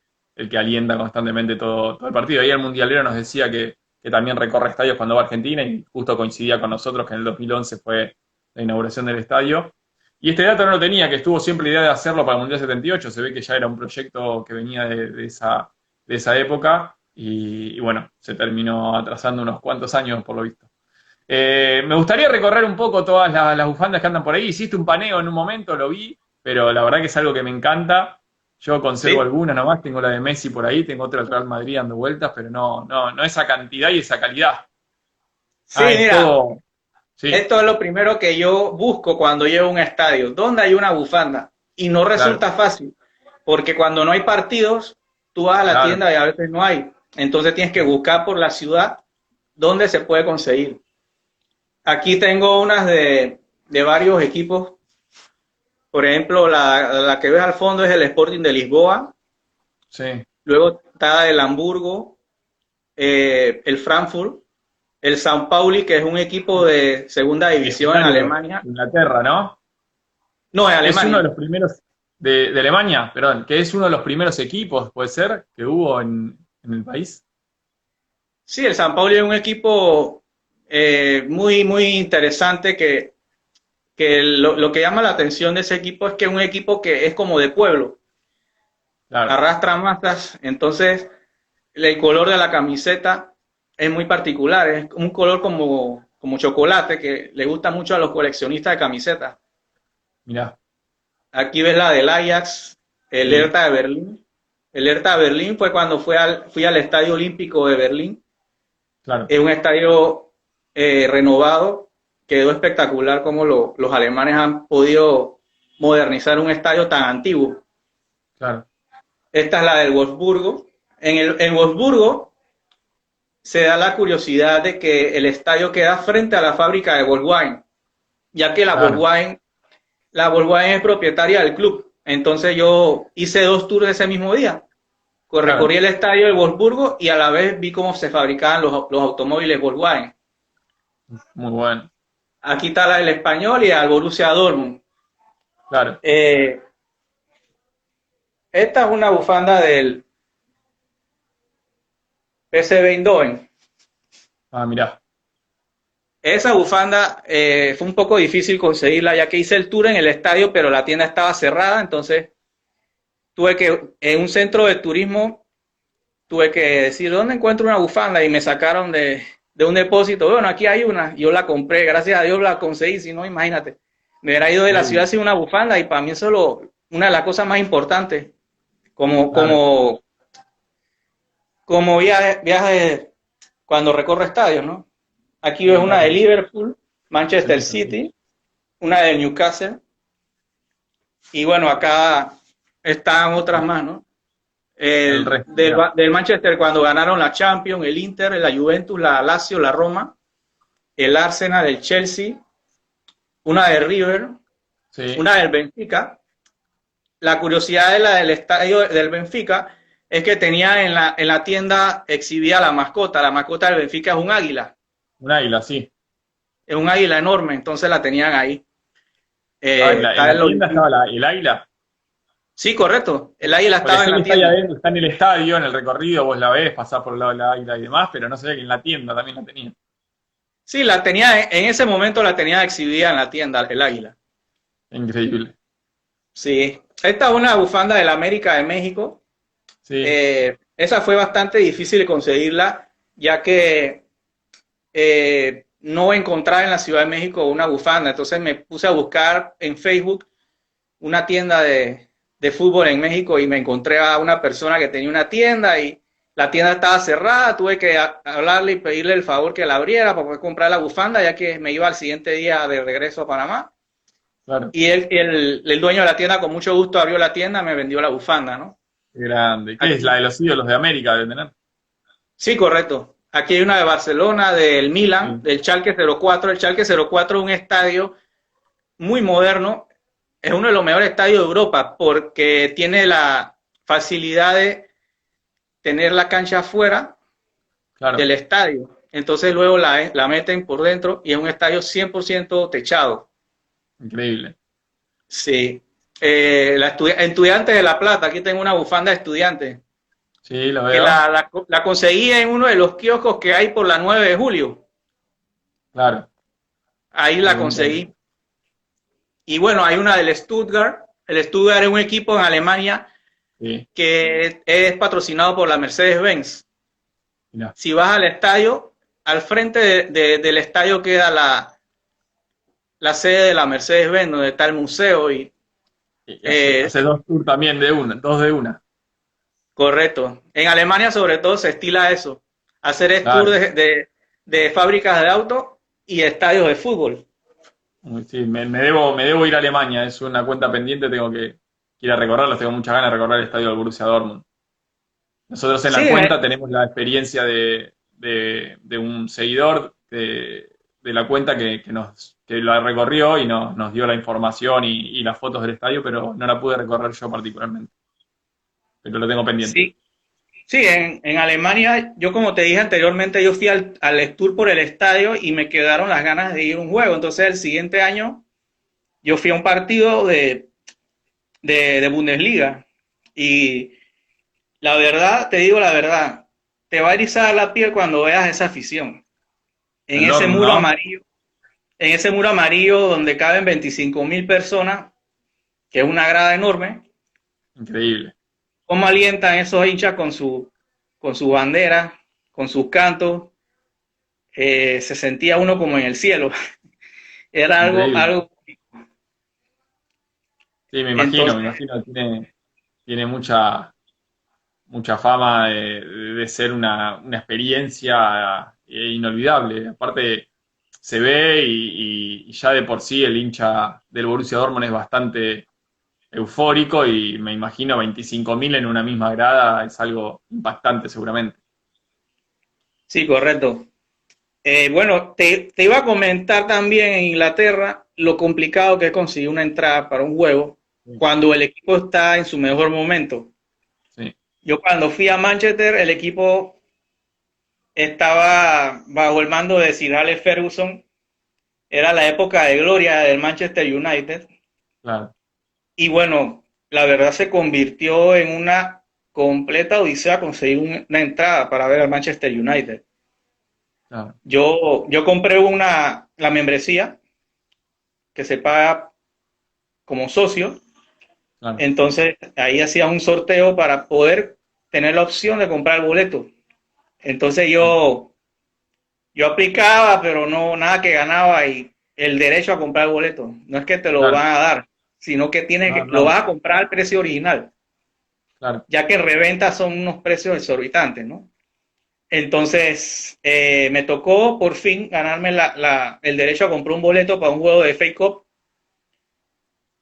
alienta constantemente todo el partido. Ahí el mundialero nos decía que también recorre estadios cuando va a Argentina, y justo coincidía con nosotros que en el 2011 fue la inauguración del estadio. Y este dato no lo tenía, que estuvo siempre la idea de hacerlo para el Mundial 78. Se ve que ya era un proyecto que venía de esa época, y bueno, se terminó atrasando unos cuantos años por lo visto. Me gustaría recorrer un poco todas las bufandas que andan por ahí. Hiciste un paneo en un momento, lo vi, pero la verdad que es algo que me encanta. Yo conservo ¿sí? alguna nomás, tengo la de Messi por ahí, tengo otra del Real Madrid dando vueltas, pero no esa cantidad y esa calidad. Sí, Es mira, todo, sí, esto es lo primero que yo busco cuando llego a un estadio, ¿dónde hay una bufanda? Y no claro, resulta fácil, porque cuando no hay partidos, tú vas a la claro. tienda y a veces no hay. Entonces tienes que buscar por la ciudad dónde se puede conseguir. Aquí tengo unas de varios equipos. Por ejemplo, la que ves al fondo es el Sporting de Lisboa. Sí. Luego está el Hamburgo, el Frankfurt, el San Pauli, que es un equipo de segunda división en Originario Alemania. de Inglaterra, ¿no? No, en Es uno de Alemania. los primeros de Alemania, perdón, que es uno de los primeros equipos, puede ser, que hubo en el país. Sí, el San Pauli es un equipo muy, muy interesante que lo que llama la atención de ese equipo es que es un equipo que es como de pueblo, Claro, arrastra masas, entonces el color de la camiseta es muy particular, es un color como chocolate que le gusta mucho a los coleccionistas de camisetas. mirá, Aquí ves la del Ajax, el sí, Hertha de Berlín. El Hertha de Berlín fue cuando fui al Estadio Olímpico de Berlín. claro, Es un estadio renovado, quedó espectacular como los alemanes han podido modernizar un estadio tan antiguo. claro. Esta es la del Wolfsburgo. En Wolfsburgo se da la curiosidad de que el estadio queda frente a la fábrica de Volkswagen, ya que Claro. La Volkswagen es propietaria del club. Entonces yo hice 2 tours ese mismo día. Recorrí Claro, el estadio de Wolfsburgo y a la vez vi cómo se fabricaban los automóviles Volkswagen. muy bueno, Aquí está el Español y el Borussia Dortmund. claro. Eh, Esta es una bufanda del PSV Eindhoven. Ah, mirá, Esa bufanda fue un poco difícil conseguirla ya que hice el tour en el estadio, pero la tienda estaba cerrada, entonces tuve que, en un centro de turismo, tuve que decir, ¿dónde encuentro una bufanda? Y me sacaron de un depósito. Bueno, aquí hay una, yo la compré, gracias a Dios la conseguí, si no, imagínate. Me hubiera ido de la ciudad sí, sin una bufanda y para mí eso es una de las cosas más importantes, como, claro. como, como viaje cuando recorro estadios, ¿no? Aquí ves Sí, una de claro. Liverpool, Manchester Sí, sí. City, una de Newcastle, y bueno, acá están otras más, ¿no? El resto, mirá. Del Manchester cuando ganaron la Champions, el Inter, la Juventus, la Lazio, la Roma, el Arsenal, el Chelsea, una de River, Sí. una del Benfica. La curiosidad de la del estadio del Benfica es que tenía en la tienda exhibida la mascota del Benfica Un águila, sí. es un águila enorme, entonces la tenían ahí. Ah, en Está la el tienda estaba Olympique. el águila. Sí, el águila Porque estaba en sé que la está ahí tienda. adentro, está en el estadio, en el recorrido, vos la ves, pasás por el lado de la águila y demás, pero no sabía que en la tienda también la tenía. Sí, la tenía, en ese momento la tenía exhibida en la tienda, el águila. Increíble. Sí, esta es una bufanda de la América de México. Sí, Esa fue bastante difícil de conseguirla, ya que no encontraba en la Ciudad de México una bufanda. Entonces me puse a buscar en Facebook una tienda de fútbol en México y me encontré a una persona que tenía una tienda y la tienda estaba cerrada. Tuve que hablarle y pedirle el favor que la abriera para poder comprar la bufanda, ya que me iba al siguiente día de regreso a Panamá. claro. Y el dueño de la tienda con mucho gusto abrió la tienda, me vendió la bufanda, ¿no? Qué grande. ¿Qué es la Aquí, de los ídolos de América de tener? sí, correcto. Aquí hay una de Barcelona, del Milan, Sí, del Schalke 04. El Schalke 04 es un estadio muy moderno. es uno de los mejores estadios de Europa porque tiene la facilidad de tener la cancha afuera Claro, del estadio. Entonces luego la meten por dentro y es un estadio 100% techado. increíble. Sí. Estudiantes de La Plata, aquí tengo una bufanda de estudiantes, Sí, lo que veo. la conseguí en uno de los kioscos que hay por la 9 de julio. Claro, Ahí de la un toque. conseguí. Y bueno, hay una del Stuttgart. El Stuttgart es un equipo en Alemania Sí, que es patrocinado por la Mercedes-Benz. mirá. Si vas al estadio, al frente del estadio queda la sede de la Mercedes-Benz, donde está el museo. Y hace dos tours también de una, dos de una. Correcto. En Alemania sobre todo se estila eso, hacer tours Claro. de fábricas de autos y estadios de fútbol. Sí, me debo ir a Alemania, es una cuenta pendiente, tengo que ir a recorrerlos, tengo muchas ganas de recorrer el estadio del Borussia Dortmund. Nosotros en Sí, la cuenta tenemos la experiencia de un seguidor de la cuenta que la recorrió y nos dio la información y las fotos del estadio, pero no la pude recorrer yo particularmente, pero lo tengo pendiente. sí, sí, en Alemania, yo como te dije anteriormente, yo fui al tour por el estadio y me quedaron las ganas de ir a un juego. Entonces el siguiente año yo fui a un partido de Bundesliga y la verdad, te digo la verdad, te va a erizar la piel cuando veas esa afición. En El ese Dortmund, muro ¿no? amarillo, en ese muro amarillo donde caben 25.000 personas, que es una grada enorme, Increíble. cómo alientan esos hinchas con su bandera, con sus cantos, se sentía uno como en el cielo. Era Increíble. algo. Sí, Entonces, me imagino, tiene mucha fama de ser una experiencia inolvidable. Aparte, se ve y ya de por sí el hincha del Borussia Dortmund es bastante eufórico y me imagino 25.000 en una misma grada es algo impactante seguramente. sí, correcto. Bueno, te iba a comentar también en Inglaterra lo complicado que es conseguir una entrada para un juego Sí, cuando el equipo está en su mejor momento. sí, Yo cuando fui a Manchester, el equipo estaba bajo el mando de Sir Alex Ferguson. Era la época de gloria del Manchester United. claro, Y bueno, la verdad se convirtió en una completa odisea conseguir una entrada para ver al Manchester United. claro, Yo compré la membresía que se paga como socio. claro. Entonces ahí hacía un sorteo para poder tener la opción de comprar el boleto. Entonces yo aplicaba, pero no, nada que ganaba y el derecho a comprar el boleto. No es que te lo Claro, van a dar, sino que no, lo no, vas a comprar al precio original, claro, ya que en reventa son unos precios exorbitantes, ¿no? Entonces me tocó por fin ganarme el derecho a comprar un boleto para un juego de FA Cup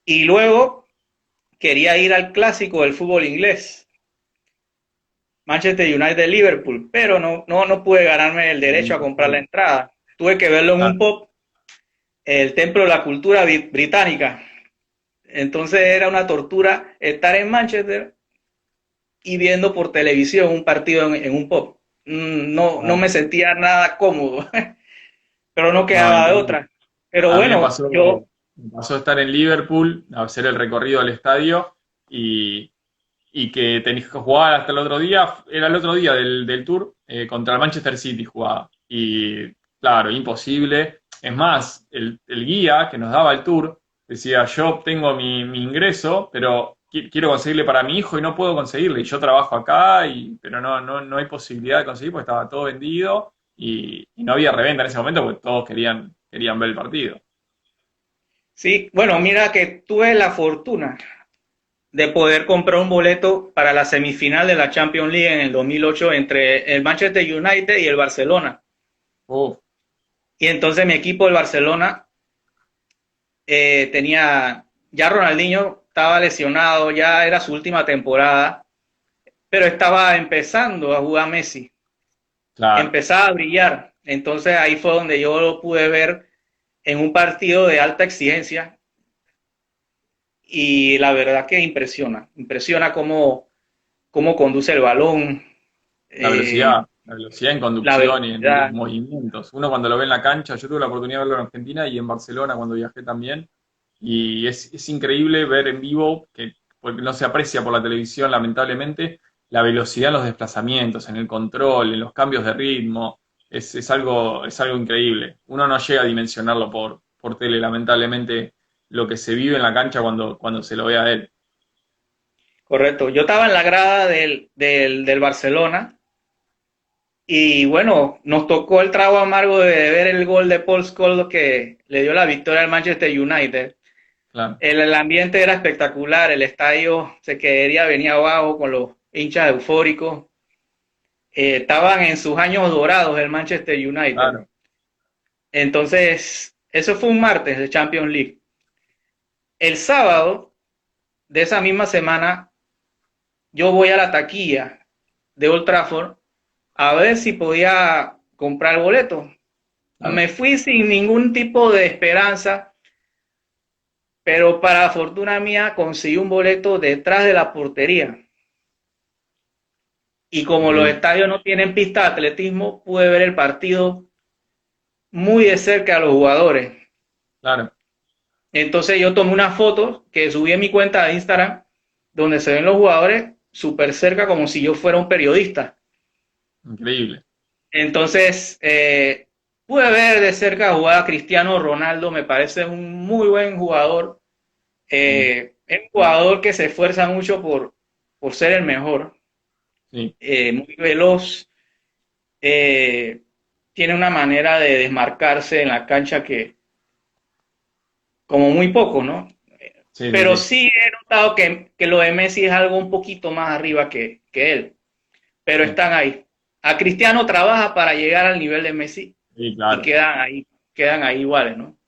y luego quería ir al clásico del fútbol inglés, Manchester United-Liverpool, pero no pude ganarme el derecho a comprar la entrada. Tuve que verlo en un claro, pub, el Templo de la Cultura Británica. Entonces era una tortura estar en Manchester y viendo por televisión un partido en un pub. No claro. me sentía nada cómodo, pero no No, quedaba de otra. Pero a mí bueno, me pasó estar en Liverpool, a hacer el recorrido al estadio y, y que tenías que jugar hasta el otro día, era el otro día del tour, contra el Manchester City jugaba. Y claro, imposible. Es más, el guía que nos daba el tour decía, yo tengo mi ingreso, pero quiero conseguirle para mi hijo y no puedo conseguirle. Y yo trabajo acá, pero no hay posibilidad de conseguir porque estaba todo vendido y no había reventa en ese momento porque todos querían ver el partido. sí, bueno, mira que tuve la fortuna de poder comprar un boleto para la semifinal de la Champions League en el 2008 entre el Manchester United y el Barcelona. Uf, Y entonces mi equipo, el Barcelona, ya Ronaldinho estaba lesionado, ya era su última temporada, pero estaba empezando a jugar Messi, claro, empezaba a brillar. Entonces ahí fue donde yo lo pude ver en un partido de alta exigencia, y la verdad que impresiona cómo conduce el balón, eh, La velocidad en la conducción y en los velocidad. movimientos. Uno cuando lo ve en la cancha, yo tuve la oportunidad de verlo en Argentina y en Barcelona cuando viajé también, y es increíble ver en vivo, porque no se aprecia por la televisión lamentablemente, la velocidad en los desplazamientos, en el control, en los cambios de ritmo, es algo increíble. Uno no llega a dimensionarlo por tele, lamentablemente, lo que se vive en la cancha cuando se lo ve a él. Correcto. Yo estaba en la grada del Barcelona y bueno, nos tocó el trago amargo de ver el gol de Paul Scholes que le dio la victoria al Manchester United. Claro, El ambiente era espectacular, el estadio se quería venir abajo con los hinchas eufóricos. Estaban en sus años dorados el Manchester United. claro. Entonces, eso fue un martes de Champions League. El sábado de esa misma semana, yo voy a la taquilla de Old Trafford a ver si podía comprar boleto. Claro. Me fui sin ningún tipo de esperanza, pero para fortuna mía conseguí un boleto detrás de la portería. Y como los Increíble. estadios no tienen pista de atletismo, pude ver el partido muy de cerca a los jugadores. Claro, Entonces yo tomé una foto que subí en mi cuenta de Instagram, donde se ven los jugadores súper cerca como si yo fuera un periodista. increíble. Entonces, pude ver de cerca jugar a Cristiano Ronaldo, me parece un muy buen jugador. Sí, Es un jugador que se esfuerza mucho por ser el mejor, sí. muy veloz, eh, tiene una manera de desmarcarse en la cancha que como muy poco, ¿no? Sí, sí, Pero sí. sí he notado que lo de Messi es algo un poquito más arriba que él, pero Sí, están ahí. A Cristiano trabaja para llegar al nivel de Messi sí, y claro. quedan ahí iguales, ¿no?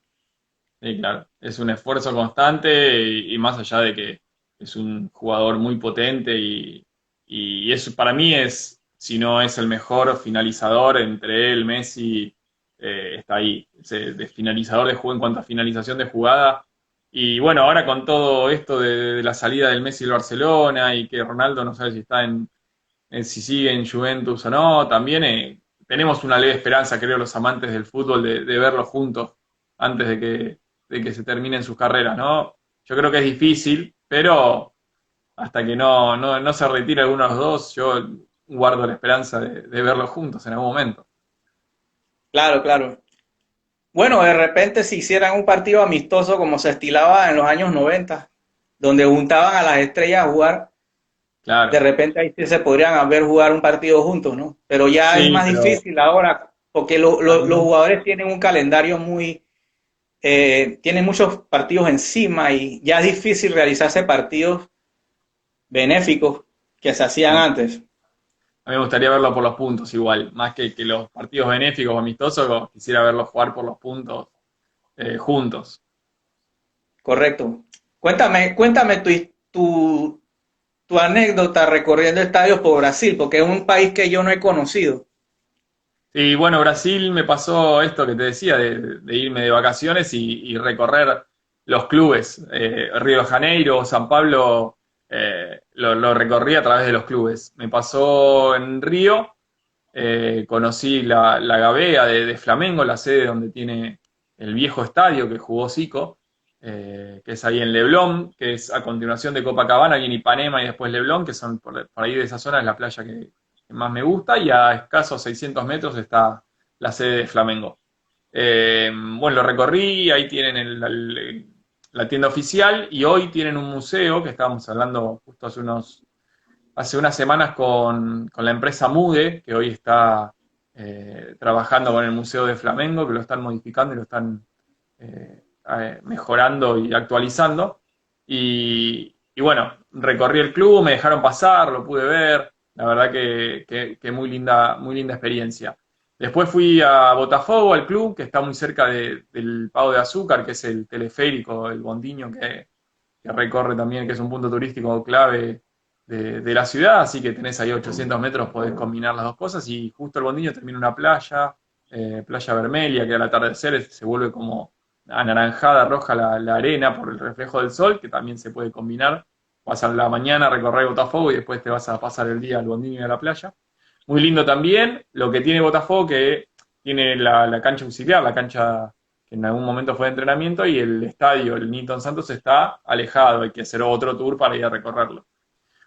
Sí, claro. Es un esfuerzo constante y más allá de que es un jugador muy potente y eso para mí es, si no es el mejor finalizador entre él, Messi, está ahí. De finalizador de juego en cuanto a finalización de jugada. Y bueno, ahora con todo esto de la salida del Messi del Barcelona y que Ronaldo no sabe si está si sigue en Juventus o no, también tenemos una leve esperanza, creo, los amantes del fútbol, de verlos juntos antes de que se terminen sus carreras, ¿no? Yo creo que es difícil, pero hasta que no se retire alguno de los dos, yo guardo la esperanza de verlos juntos en algún momento. Claro, claro. Bueno, de repente si hicieran un partido amistoso como se estilaba en los años 90, donde juntaban a las estrellas a jugar, de Claro. repente ahí sí se podrían haber jugar un partido juntos, ¿no? Pero ya es Sí, más pero difícil ahora, porque los jugadores tienen un calendario tienen muchos partidos encima y ya es difícil realizarse partidos benéficos que se hacían sí. antes. A mí me gustaría verlo por los puntos igual, más que los partidos benéficos o amistosos, quisiera verlos jugar por los puntos juntos. Correcto. Cuéntame tu anécdota recorriendo estadios por Brasil, porque es un país que yo no he conocido. Sí, bueno, Brasil me pasó esto que te decía, de irme de vacaciones y recorrer los clubes. Río de Janeiro, San Pablo, lo recorrí a través de los clubes. Me pasó en Río, conocí la Gavea de Flamengo, la sede donde tiene el viejo estadio que jugó Zico, que es ahí en Leblon, que es a continuación de Copacabana, ahí en Ipanema y después Leblon, que son por ahí de esa zona, es la playa que más me gusta, y a escasos 600 metros está la sede de Flamengo. Bueno, lo recorrí, ahí tienen la tienda oficial y hoy tienen un museo que estábamos hablando justo hace unas semanas con la empresa Mude, que hoy está trabajando con el Museo de Flamengo, que lo están modificando y lo están mejorando y actualizando. Y bueno, recorrí el club, me dejaron pasar, lo pude ver, la verdad que muy linda experiencia. Después fui a Botafogo, al club, que está muy cerca del Pago de Azúcar, que es el teleférico, el bondiño que recorre también, que es un punto turístico clave de la ciudad, así que tenés ahí 800 metros, podés combinar las dos cosas, y justo el bondiño termina en una playa, Playa Vermelia, que al atardecer se vuelve como anaranjada, roja la arena por el reflejo del sol, que también se puede combinar. Vas a la mañana a recorrer Botafogo y después te vas a pasar el día al Bondini a la playa. Muy lindo también, lo que tiene Botafogo, que tiene la cancha auxiliar, la cancha que en algún momento fue de entrenamiento, y el estadio, el Nilton Santos, está alejado, hay que hacer otro tour para ir a recorrerlo.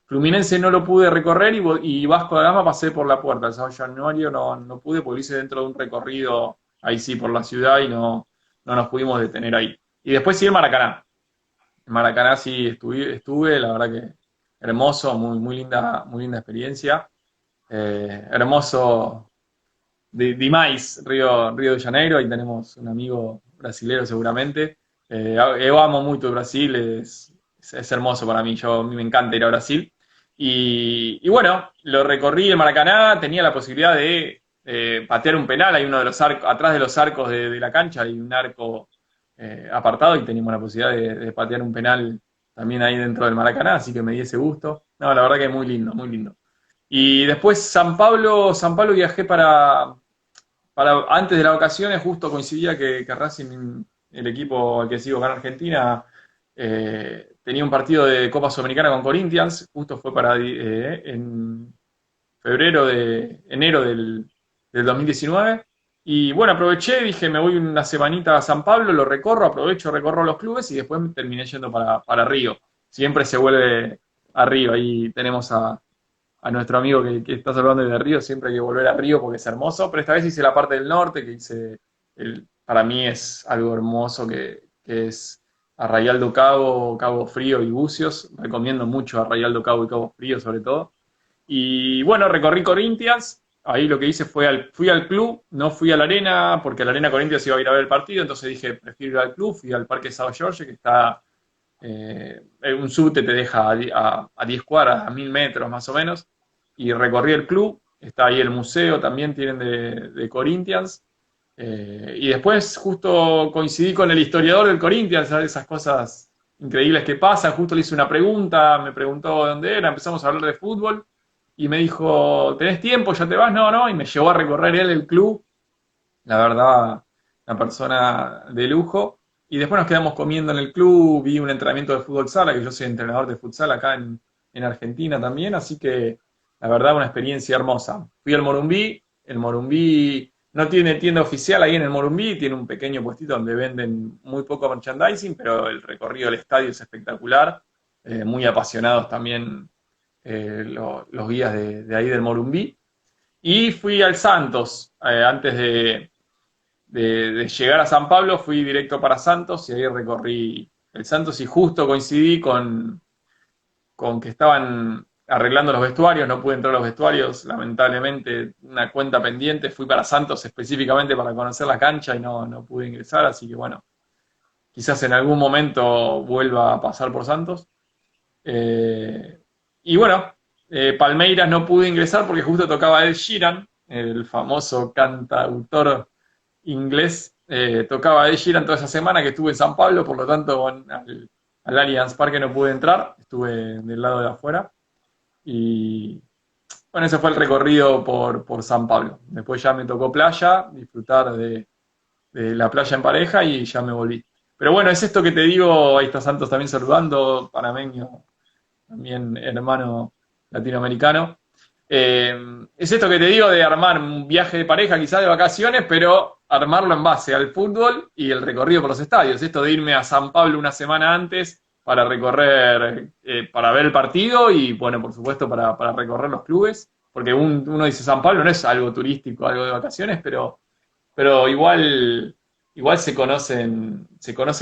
Fluminense no lo pude recorrer y Vasco da Gama pasé por la puerta. El sábado januario no pude porque lo hice dentro de un recorrido, ahí sí, por la ciudad y no nos pudimos detener ahí. Y después sí el Maracaná. En Maracaná sí estuve, la verdad que hermoso, muy linda experiencia. Hermoso demais, Río de Janeiro, ahí tenemos un amigo brasilero seguramente. Eu amo mucho Brasil, es hermoso para mí, a mí me encanta ir a Brasil. Y bueno, lo recorrí en Maracaná, tenía la posibilidad de patear un penal, hay uno de los arcos, atrás de los arcos de la cancha hay un arco apartado y teníamos la posibilidad de patear un penal también ahí dentro del Maracaná, así que me di ese gusto. No, la verdad que es muy lindo, muy lindo. Y después San Pablo viajé para antes de las vacaciones, justo coincidía que Racing, el equipo al que sigo acá en Argentina, tenía un partido de Copa Sudamericana con Corinthians, justo fue para en enero del 2019. Y bueno, aproveché, dije, me voy una semanita a San Pablo, lo recorro, recorro los clubes y después me terminé yendo para Río. Siempre se vuelve a Río, ahí tenemos a nuestro amigo que está hablando de Río, siempre hay que volver a Río porque es hermoso, pero esta vez hice la parte del norte, que para mí es algo hermoso, que es Arraial do Cabo, Cabo Frío y Bucios. Recomiendo mucho Arraial do Cabo y Cabo Frío sobre todo. Y bueno, recorrí Corinthians, ahí lo que hice fui al club, no fui a la arena, porque a la arena Corinthians iba a ir a ver el partido, entonces dije, prefiero ir al club, fui al Parque Sao Jorge, que está, un subte te deja a 10 cuadras, a 1000 metros más o menos, y recorrí el club, está ahí el museo también, tienen de Corinthians, y después justo coincidí con el historiador del Corinthians, ¿sabes? Esas cosas increíbles que pasan, justo le hice una pregunta, me preguntó de dónde era, empezamos a hablar de fútbol, y me dijo, ¿tenés tiempo? ¿Ya te vas? No, y me llevó a recorrer él el club, la verdad, una persona de lujo. Y después nos quedamos comiendo en el club, vi un entrenamiento de fútbol sala, que yo soy entrenador de futsal acá en Argentina también, así que la verdad una experiencia hermosa. Fui al Morumbí, el Morumbí no tiene tienda oficial ahí en el Morumbí, tiene un pequeño puestito donde venden muy poco merchandising, pero el recorrido del estadio es espectacular, muy apasionados también los guías de ahí del Morumbí. Y fui al Santos, antes de llegar a San Pablo, fui directo para Santos y ahí recorrí el Santos y justo coincidí con que estaban arreglando los vestuarios, no pude entrar a los vestuarios, lamentablemente una cuenta pendiente, fui para Santos específicamente para conocer la cancha y no pude ingresar, así que bueno, quizás en algún momento vuelva a pasar por Santos. Y bueno, Palmeiras no pude ingresar porque justo tocaba Ed Sheeran, el famoso cantautor inglés, tocaba Ed Sheeran toda esa semana que estuve en San Pablo, por lo tanto al Allianz Parque no pude entrar, estuve del lado de afuera. Y bueno, ese fue el recorrido por San Pablo. Después ya me tocó playa, disfrutar de la playa en pareja y ya me volví. Pero bueno, es esto que te digo, ahí está Santos también saludando, panameño, también hermano latinoamericano. Es esto que te digo de armar un viaje de pareja, quizás de vacaciones, pero armarlo en base al fútbol y el recorrido por los estadios. Esto de irme a San Pablo una semana antes para recorrer, para ver el partido y, bueno, por supuesto, para recorrer los clubes, porque uno dice San Pablo no es algo turístico, algo de vacaciones, pero igual se conocen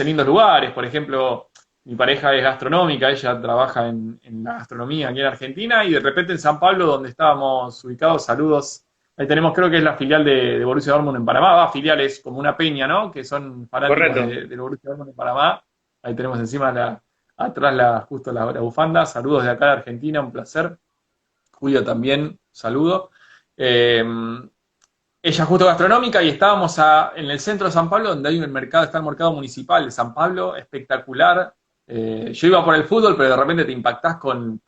lindos lugares. Por ejemplo, mi pareja es gastronómica, ella trabaja en la gastronomía aquí en Argentina y de repente en San Pablo, donde estábamos ubicados, saludos, ahí tenemos, creo que es la filial de Borussia Dortmund en Panamá, filiales como una peña, ¿no? Que son fanáticos del Borussia Dortmund en Panamá. Ahí tenemos encima atrás justo la bufanda. Saludos de acá de Argentina, un placer. Julio también, saludo. Ella justo gastronómica y estábamos en el centro de San Pablo, donde hay está el mercado municipal de San Pablo, espectacular. Yo iba por el fútbol, pero de repente te impactás con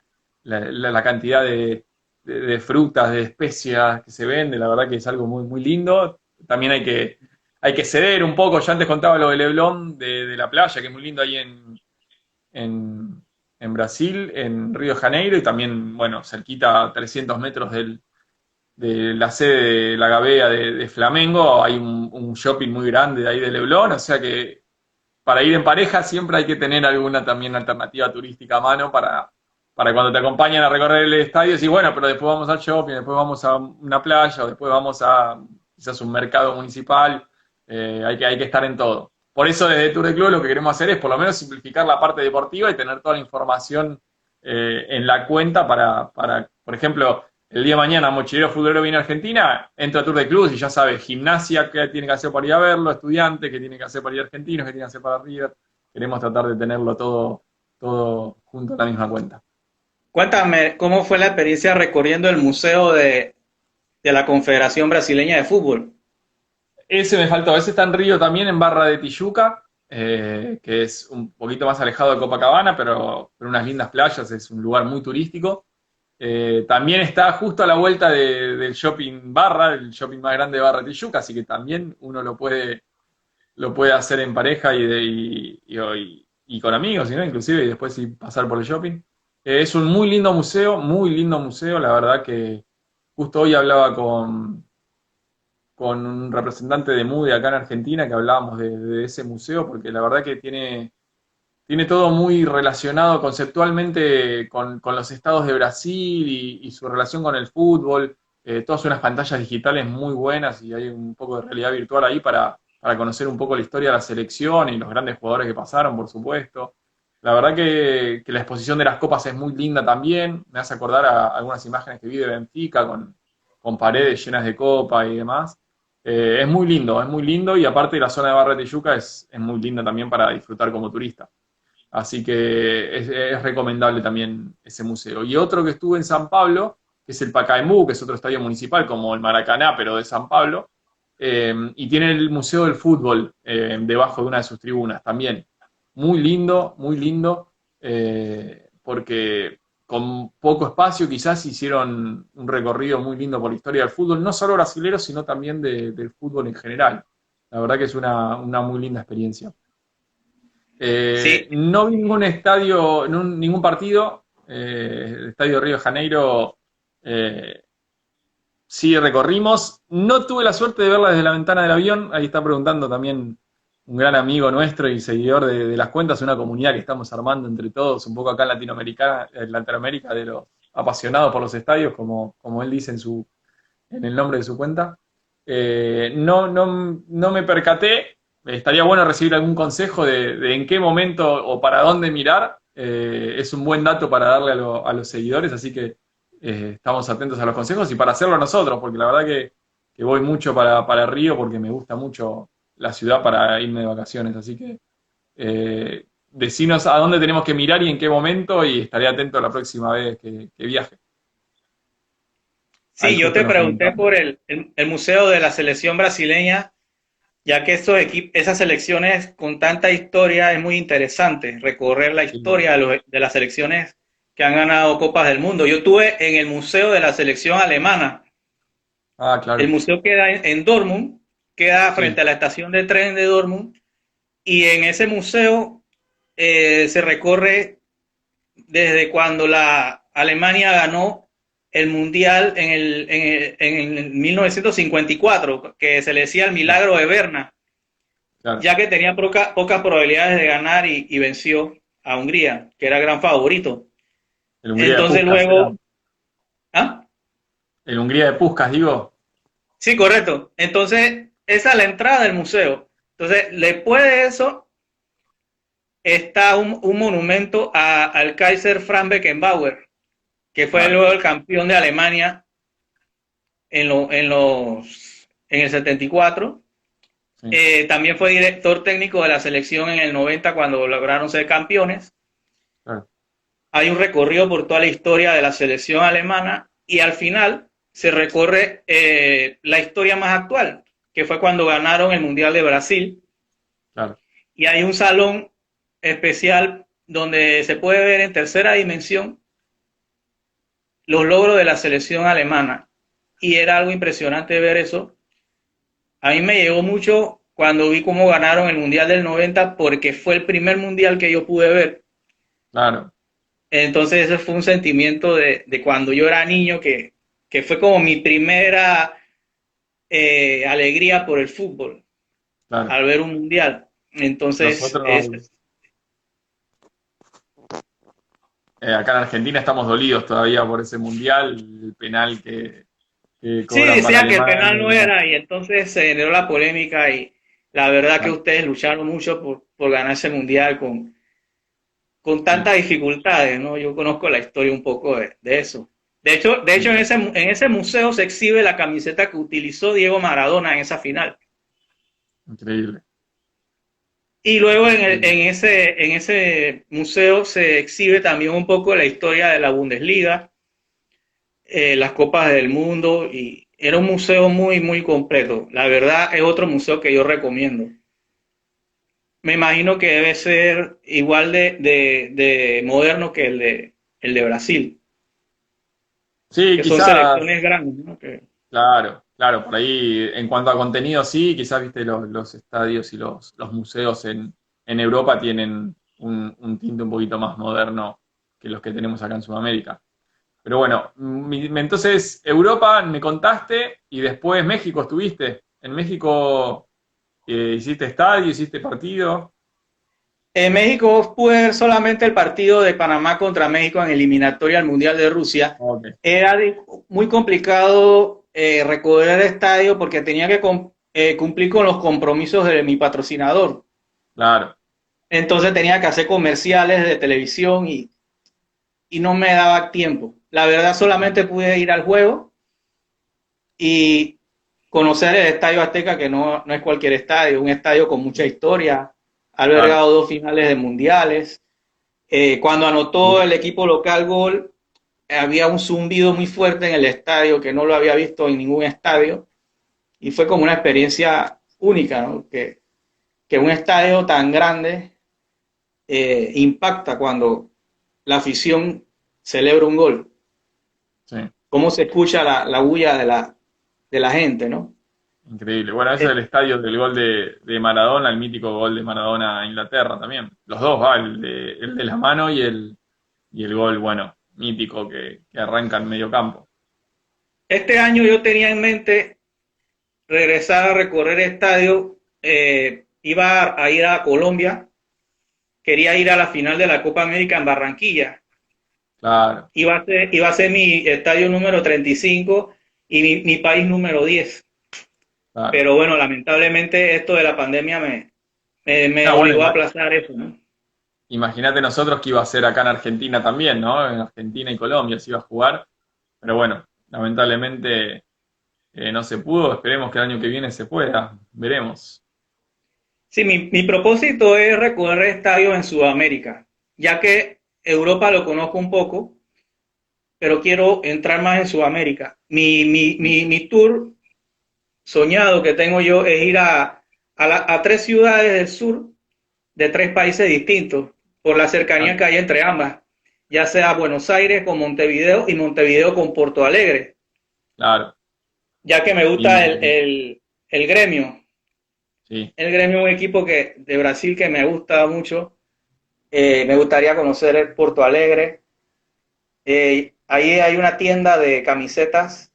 la cantidad de frutas, de especias que se vende, la verdad que es algo muy, muy lindo. También hay que hay que ceder un poco. Yo antes contaba lo de Leblon, de la playa, que es muy lindo ahí en, en Brasil, en Río de Janeiro, y también, bueno, cerquita a 300 metros de la sede de la Gavea de Flamengo, hay un shopping muy grande de ahí de Leblon, o sea que para ir en pareja siempre hay que tener alguna también alternativa turística a mano para cuando te acompañan a recorrer el estadio, y bueno, pero después vamos al shopping, después vamos a una playa, o después vamos a quizás un mercado municipal, hay que estar en todo. Por eso desde Tour de Club lo que queremos hacer es por lo menos simplificar la parte deportiva y tener toda la información en la cuenta por ejemplo, el día de mañana Mochilero Futbolero viene a Argentina, entra a Tour de Club y ya sabe gimnasia, qué tiene que hacer para ir a verlo, estudiante, qué tiene que hacer para ir a Argentinos, qué tiene que hacer para River. Queremos tratar de tenerlo todo junto en la misma cuenta. Cuéntame, ¿cómo fue la experiencia recorriendo el museo de la Confederación Brasileña de Fútbol? Ese me faltó, ese está en Río también, en Barra de Tijuca, que es un poquito más alejado de Copacabana, pero unas lindas playas, es un lugar muy turístico. También está justo a la vuelta del shopping Barra, el shopping más grande de Barra de Tijuca, así que también uno lo puede hacer en pareja y con amigos, ¿no? Inclusive, y después sí pasar por el shopping. Es un muy lindo museo, la verdad que justo hoy hablaba con un representante de MUDE acá en Argentina, que hablábamos de ese museo, porque la verdad que tiene todo muy relacionado conceptualmente con los estados de Brasil y su relación con el fútbol. Todas unas pantallas digitales muy buenas y hay un poco de realidad virtual ahí para conocer un poco la historia de la selección y los grandes jugadores que pasaron, por supuesto. La verdad que la exposición de las copas es muy linda también. Me hace acordar a algunas imágenes que vi de Benfica con paredes llenas de copa y demás. Es muy lindo y aparte la zona de Barra de Tijuca es muy linda también para disfrutar como turista. Así que es recomendable también ese museo. Y otro que estuve en San Pablo, que es el Pacaembu, que es otro estadio municipal como el Maracaná, pero de San Pablo, y tiene el Museo del Fútbol debajo de una de sus tribunas también. Muy lindo, porque con poco espacio quizás hicieron un recorrido muy lindo por la historia del fútbol, no solo brasilero, sino también del fútbol en general. La verdad que es una muy linda experiencia. Sí, No vi ningún estadio, ningún partido. El estadio de Río de Janeiro eh, sí recorrimos. No tuve la suerte de verla desde la ventana del avión. Ahí está preguntando también un gran amigo nuestro y seguidor de las cuentas, una comunidad que estamos armando entre todos, un poco acá en Latinoamérica, de los apasionados por los estadios, como él dice en el nombre de su cuenta. No me percaté. Estaría bueno recibir algún consejo de en qué momento o para dónde mirar. Es un buen dato para darle a los seguidores, así que estamos atentos a los consejos y para hacerlo nosotros, porque la verdad que voy mucho para Río porque me gusta mucho la ciudad para irme de vacaciones. Así que decinos a dónde tenemos que mirar y en qué momento y estaré atento la próxima vez que viaje. Ahí sí, yo justo te nos pregunté comentamos. por el Museo de la Selección Brasileña, ya que esas selecciones con tanta historia es muy interesante recorrer la Sí. historia de las selecciones que han ganado Copas del Mundo. Yo estuve en el Museo de la Selección Alemana. Ah, El claro. museo queda en Dortmund, queda frente Sí, a la estación de tren de Dortmund, y en ese museo se recorre desde cuando la Alemania ganó el Mundial en el 1954, que se le decía el sí, milagro de Berna, claro. ya que tenía pocas probabilidades de ganar y venció a Hungría, que era gran favorito. El Hungría de Entonces Puskás era. luego, ¿ah? El Hungría de Puskás, digo. Sí, correcto. Entonces, esa es la entrada del museo. Entonces, después de eso, está un monumento al Kaiser Franz Beckenbauer, que fue Claro. luego el campeón de Alemania en el 74. Sí, También fue director técnico de la selección en el 90 cuando lograron ser campeones. claro. Hay un recorrido por toda la historia de la selección alemana y al final se recorre la historia más actual, que fue cuando ganaron el Mundial de Brasil. Claro. Y hay un salón especial donde se puede ver en tercera dimensión los logros de la selección alemana. Y era algo impresionante ver eso. A mí me llegó mucho cuando vi cómo ganaron el Mundial del 90, porque fue el primer Mundial que yo pude ver. Claro, Entonces ese fue un sentimiento de cuando yo era niño que fue como mi primera alegría por el fútbol, claro. al ver un Mundial. Entonces, Nosotros acá en Argentina estamos dolidos todavía por ese mundial, el penal que sí, cobran para decía que el penal no Alemania. era y entonces se generó la polémica y la verdad que Claro, ustedes lucharon mucho por ganar ese Mundial con sí. tantas dificultades, ¿no? Yo conozco la historia un poco de eso. De hecho en ese museo se exhibe la camiseta que utilizó Diego Maradona en esa final. Increíble. Y luego Increíble. en ese museo se exhibe también un poco la historia de la Bundesliga, las Copas del Mundo, y era un museo muy, muy completo. La verdad es otro museo que yo recomiendo. Me imagino que debe ser igual de moderno que el de Brasil, Sí, que son quizás, selecciones grandes, ¿no? Que, claro, claro, por ahí en cuanto a contenido sí, quizás viste los estadios y los museos en Europa tienen un tinte un poquito más moderno que los que tenemos acá en Sudamérica. Pero bueno, entonces Europa me contaste y después México estuviste. En México hiciste estadio, hiciste partido. en México pude ver solamente el partido de Panamá contra México en eliminatoria al Mundial de Rusia. Ok, Era muy complicado recorrer el estadio porque tenía que cumplir con los compromisos de mi patrocinador. claro. Entonces tenía que hacer comerciales de televisión y no me daba tiempo. La verdad solamente pude ir al juego y conocer el Estadio Azteca, que no es cualquier estadio, un estadio con mucha historia, ha Claro. albergado 2 finales de mundiales. Cuando anotó el equipo local gol, había un zumbido muy fuerte en el estadio que no lo había visto en ningún estadio y fue como una experiencia única, ¿no? Que un estadio tan grande impacta cuando la afición celebra un gol. Sí, Cómo se escucha la bulla de la gente, ¿no? increíble. Bueno, ese es Eh, el estadio del gol de Maradona, el mítico gol de Maradona a Inglaterra también. Los dos, va, el de la mano y el gol, bueno, mítico que arranca en medio campo. Este año yo tenía en mente regresar a recorrer el estadio, iba a ir a Colombia, quería ir a la final de la Copa América en Barranquilla, Claro, iba a ser mi estadio número 35 y mi país número 10. claro. Pero bueno, lamentablemente esto de la pandemia me No, bueno, obligó a aplazar eso, ¿no? imagínate nosotros que iba a ser acá en Argentina también, ¿no? En Argentina y Colombia se iba a jugar. Pero bueno, lamentablemente no se pudo. Esperemos que el año que viene se pueda. Veremos. Sí, mi propósito es recorrer estadios en Sudamérica, ya que Europa lo conozco un poco, pero quiero entrar más en Sudamérica. Mi tour soñado que tengo yo es ir a 3 ciudades del sur de 3 países distintos, por la cercanía Claro, que hay entre ambas, ya sea Buenos Aires con Montevideo y Montevideo con Porto Alegre, claro. ya que me gusta Lindo, lindo. el gremio. Sí, El gremio es un equipo de Brasil que me gusta mucho. Me gustaría conocer el Porto Alegre. Ahí hay una tienda de camisetas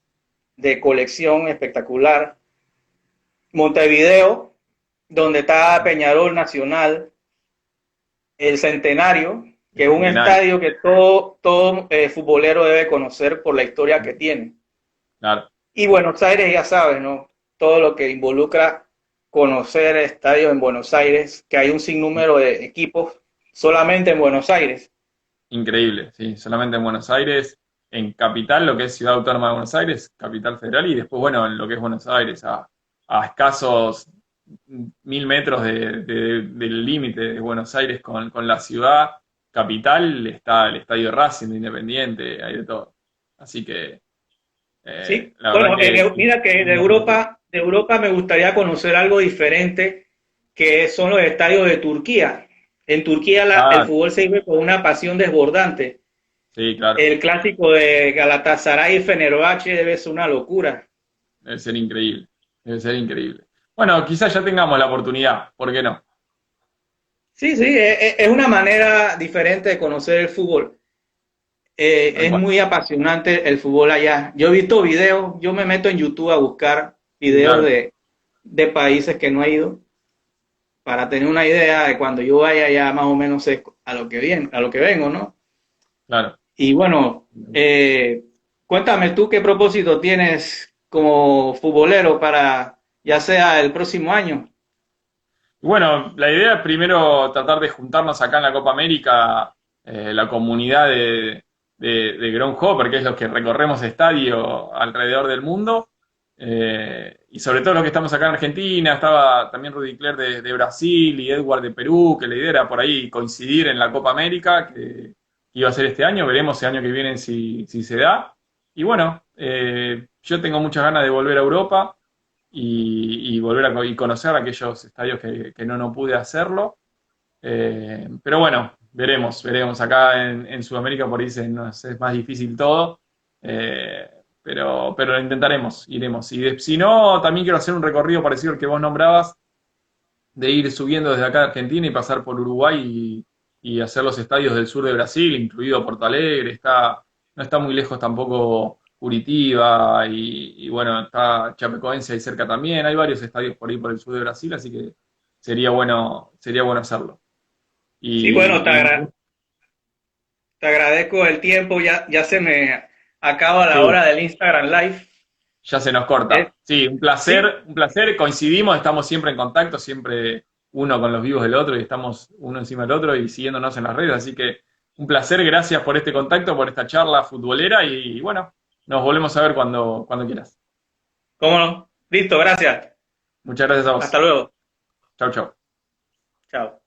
de colección espectacular. Montevideo, donde está Peñarol Nacional, el Centenario, que el es un centenario. estadio que todo futbolero debe conocer por la historia que tiene. Claro. Y Buenos Aires, ya sabes, ¿no? Todo lo que involucra conocer estadios en Buenos Aires, que hay un sinnúmero de equipos solamente en Buenos Aires. Increíble, sí. Solamente en Buenos Aires, en Capital, lo que es Ciudad Autónoma de Buenos Aires, Capital Federal, y después, bueno, en lo que es Buenos Aires, a escasos 1000 metros del límite de Buenos Aires con la ciudad capital, está el Estadio Racing de Independiente, hay de todo. Así que, ¿Sí? la verdad Bueno, que mira que de Europa me gustaría conocer algo diferente, que son los estadios de Turquía. En Turquía el ah, fútbol se vive con una pasión desbordante. sí, claro, El clásico de Galatasaray y Fenerbahce debe ser una locura. debe ser increíble, debe ser increíble. Bueno, quizás ya tengamos la oportunidad, ¿por qué no? Sí, sí, es una manera diferente de conocer el fútbol. Tal Es cual. muy apasionante el fútbol allá. Yo he visto videos, yo me meto en YouTube a buscar videos Claro, de países que no he ido para tener una idea de cuando yo vaya ya más o menos sé a lo que viene, a lo que vengo, ¿no? claro. Y bueno, cuéntame tú qué propósito tienes como futbolero para ya sea el próximo año. Y bueno, la idea es primero tratar de juntarnos acá en la Copa América, la comunidad de Groundhopper, que es los que recorremos estadio alrededor del mundo, y sobre todo los que estamos acá en Argentina, estaba también Rudy Claire de Brasil y Edward de Perú, que la idea era por ahí coincidir en la Copa América, que iba a ser este año, veremos el año que viene si se da. Y bueno, yo tengo muchas ganas de volver a Europa y volver y conocer aquellos estadios que no pude hacerlo. Pero bueno, veremos. Acá en Sudamérica por ahí es más difícil todo, eh, pero lo intentaremos, iremos. Si no, también quiero hacer un recorrido parecido al que vos nombrabas, de ir subiendo desde acá de Argentina y pasar por Uruguay y hacer los estadios del sur de Brasil, incluido Porto Alegre, no está muy lejos tampoco Curitiba y bueno, está Chapecoense ahí cerca también, hay varios estadios por ahí por el sur de Brasil, así que sería bueno hacerlo. Sí, bueno, Y te agradezco el tiempo, ya se me acaba la sí, hora del Instagram Live. ya se nos Eh, corta. Sí, sí, un placer, coincidimos, estamos siempre en contacto, siempre uno con los vivos del otro y estamos uno encima del otro y siguiéndonos en las redes, así que un placer, gracias por este contacto, por esta charla futbolera y bueno, nos volvemos a ver cuando quieras. cómo no. Listo, gracias. Muchas gracias a Hasta vos. luego. Chau, chau. Chao.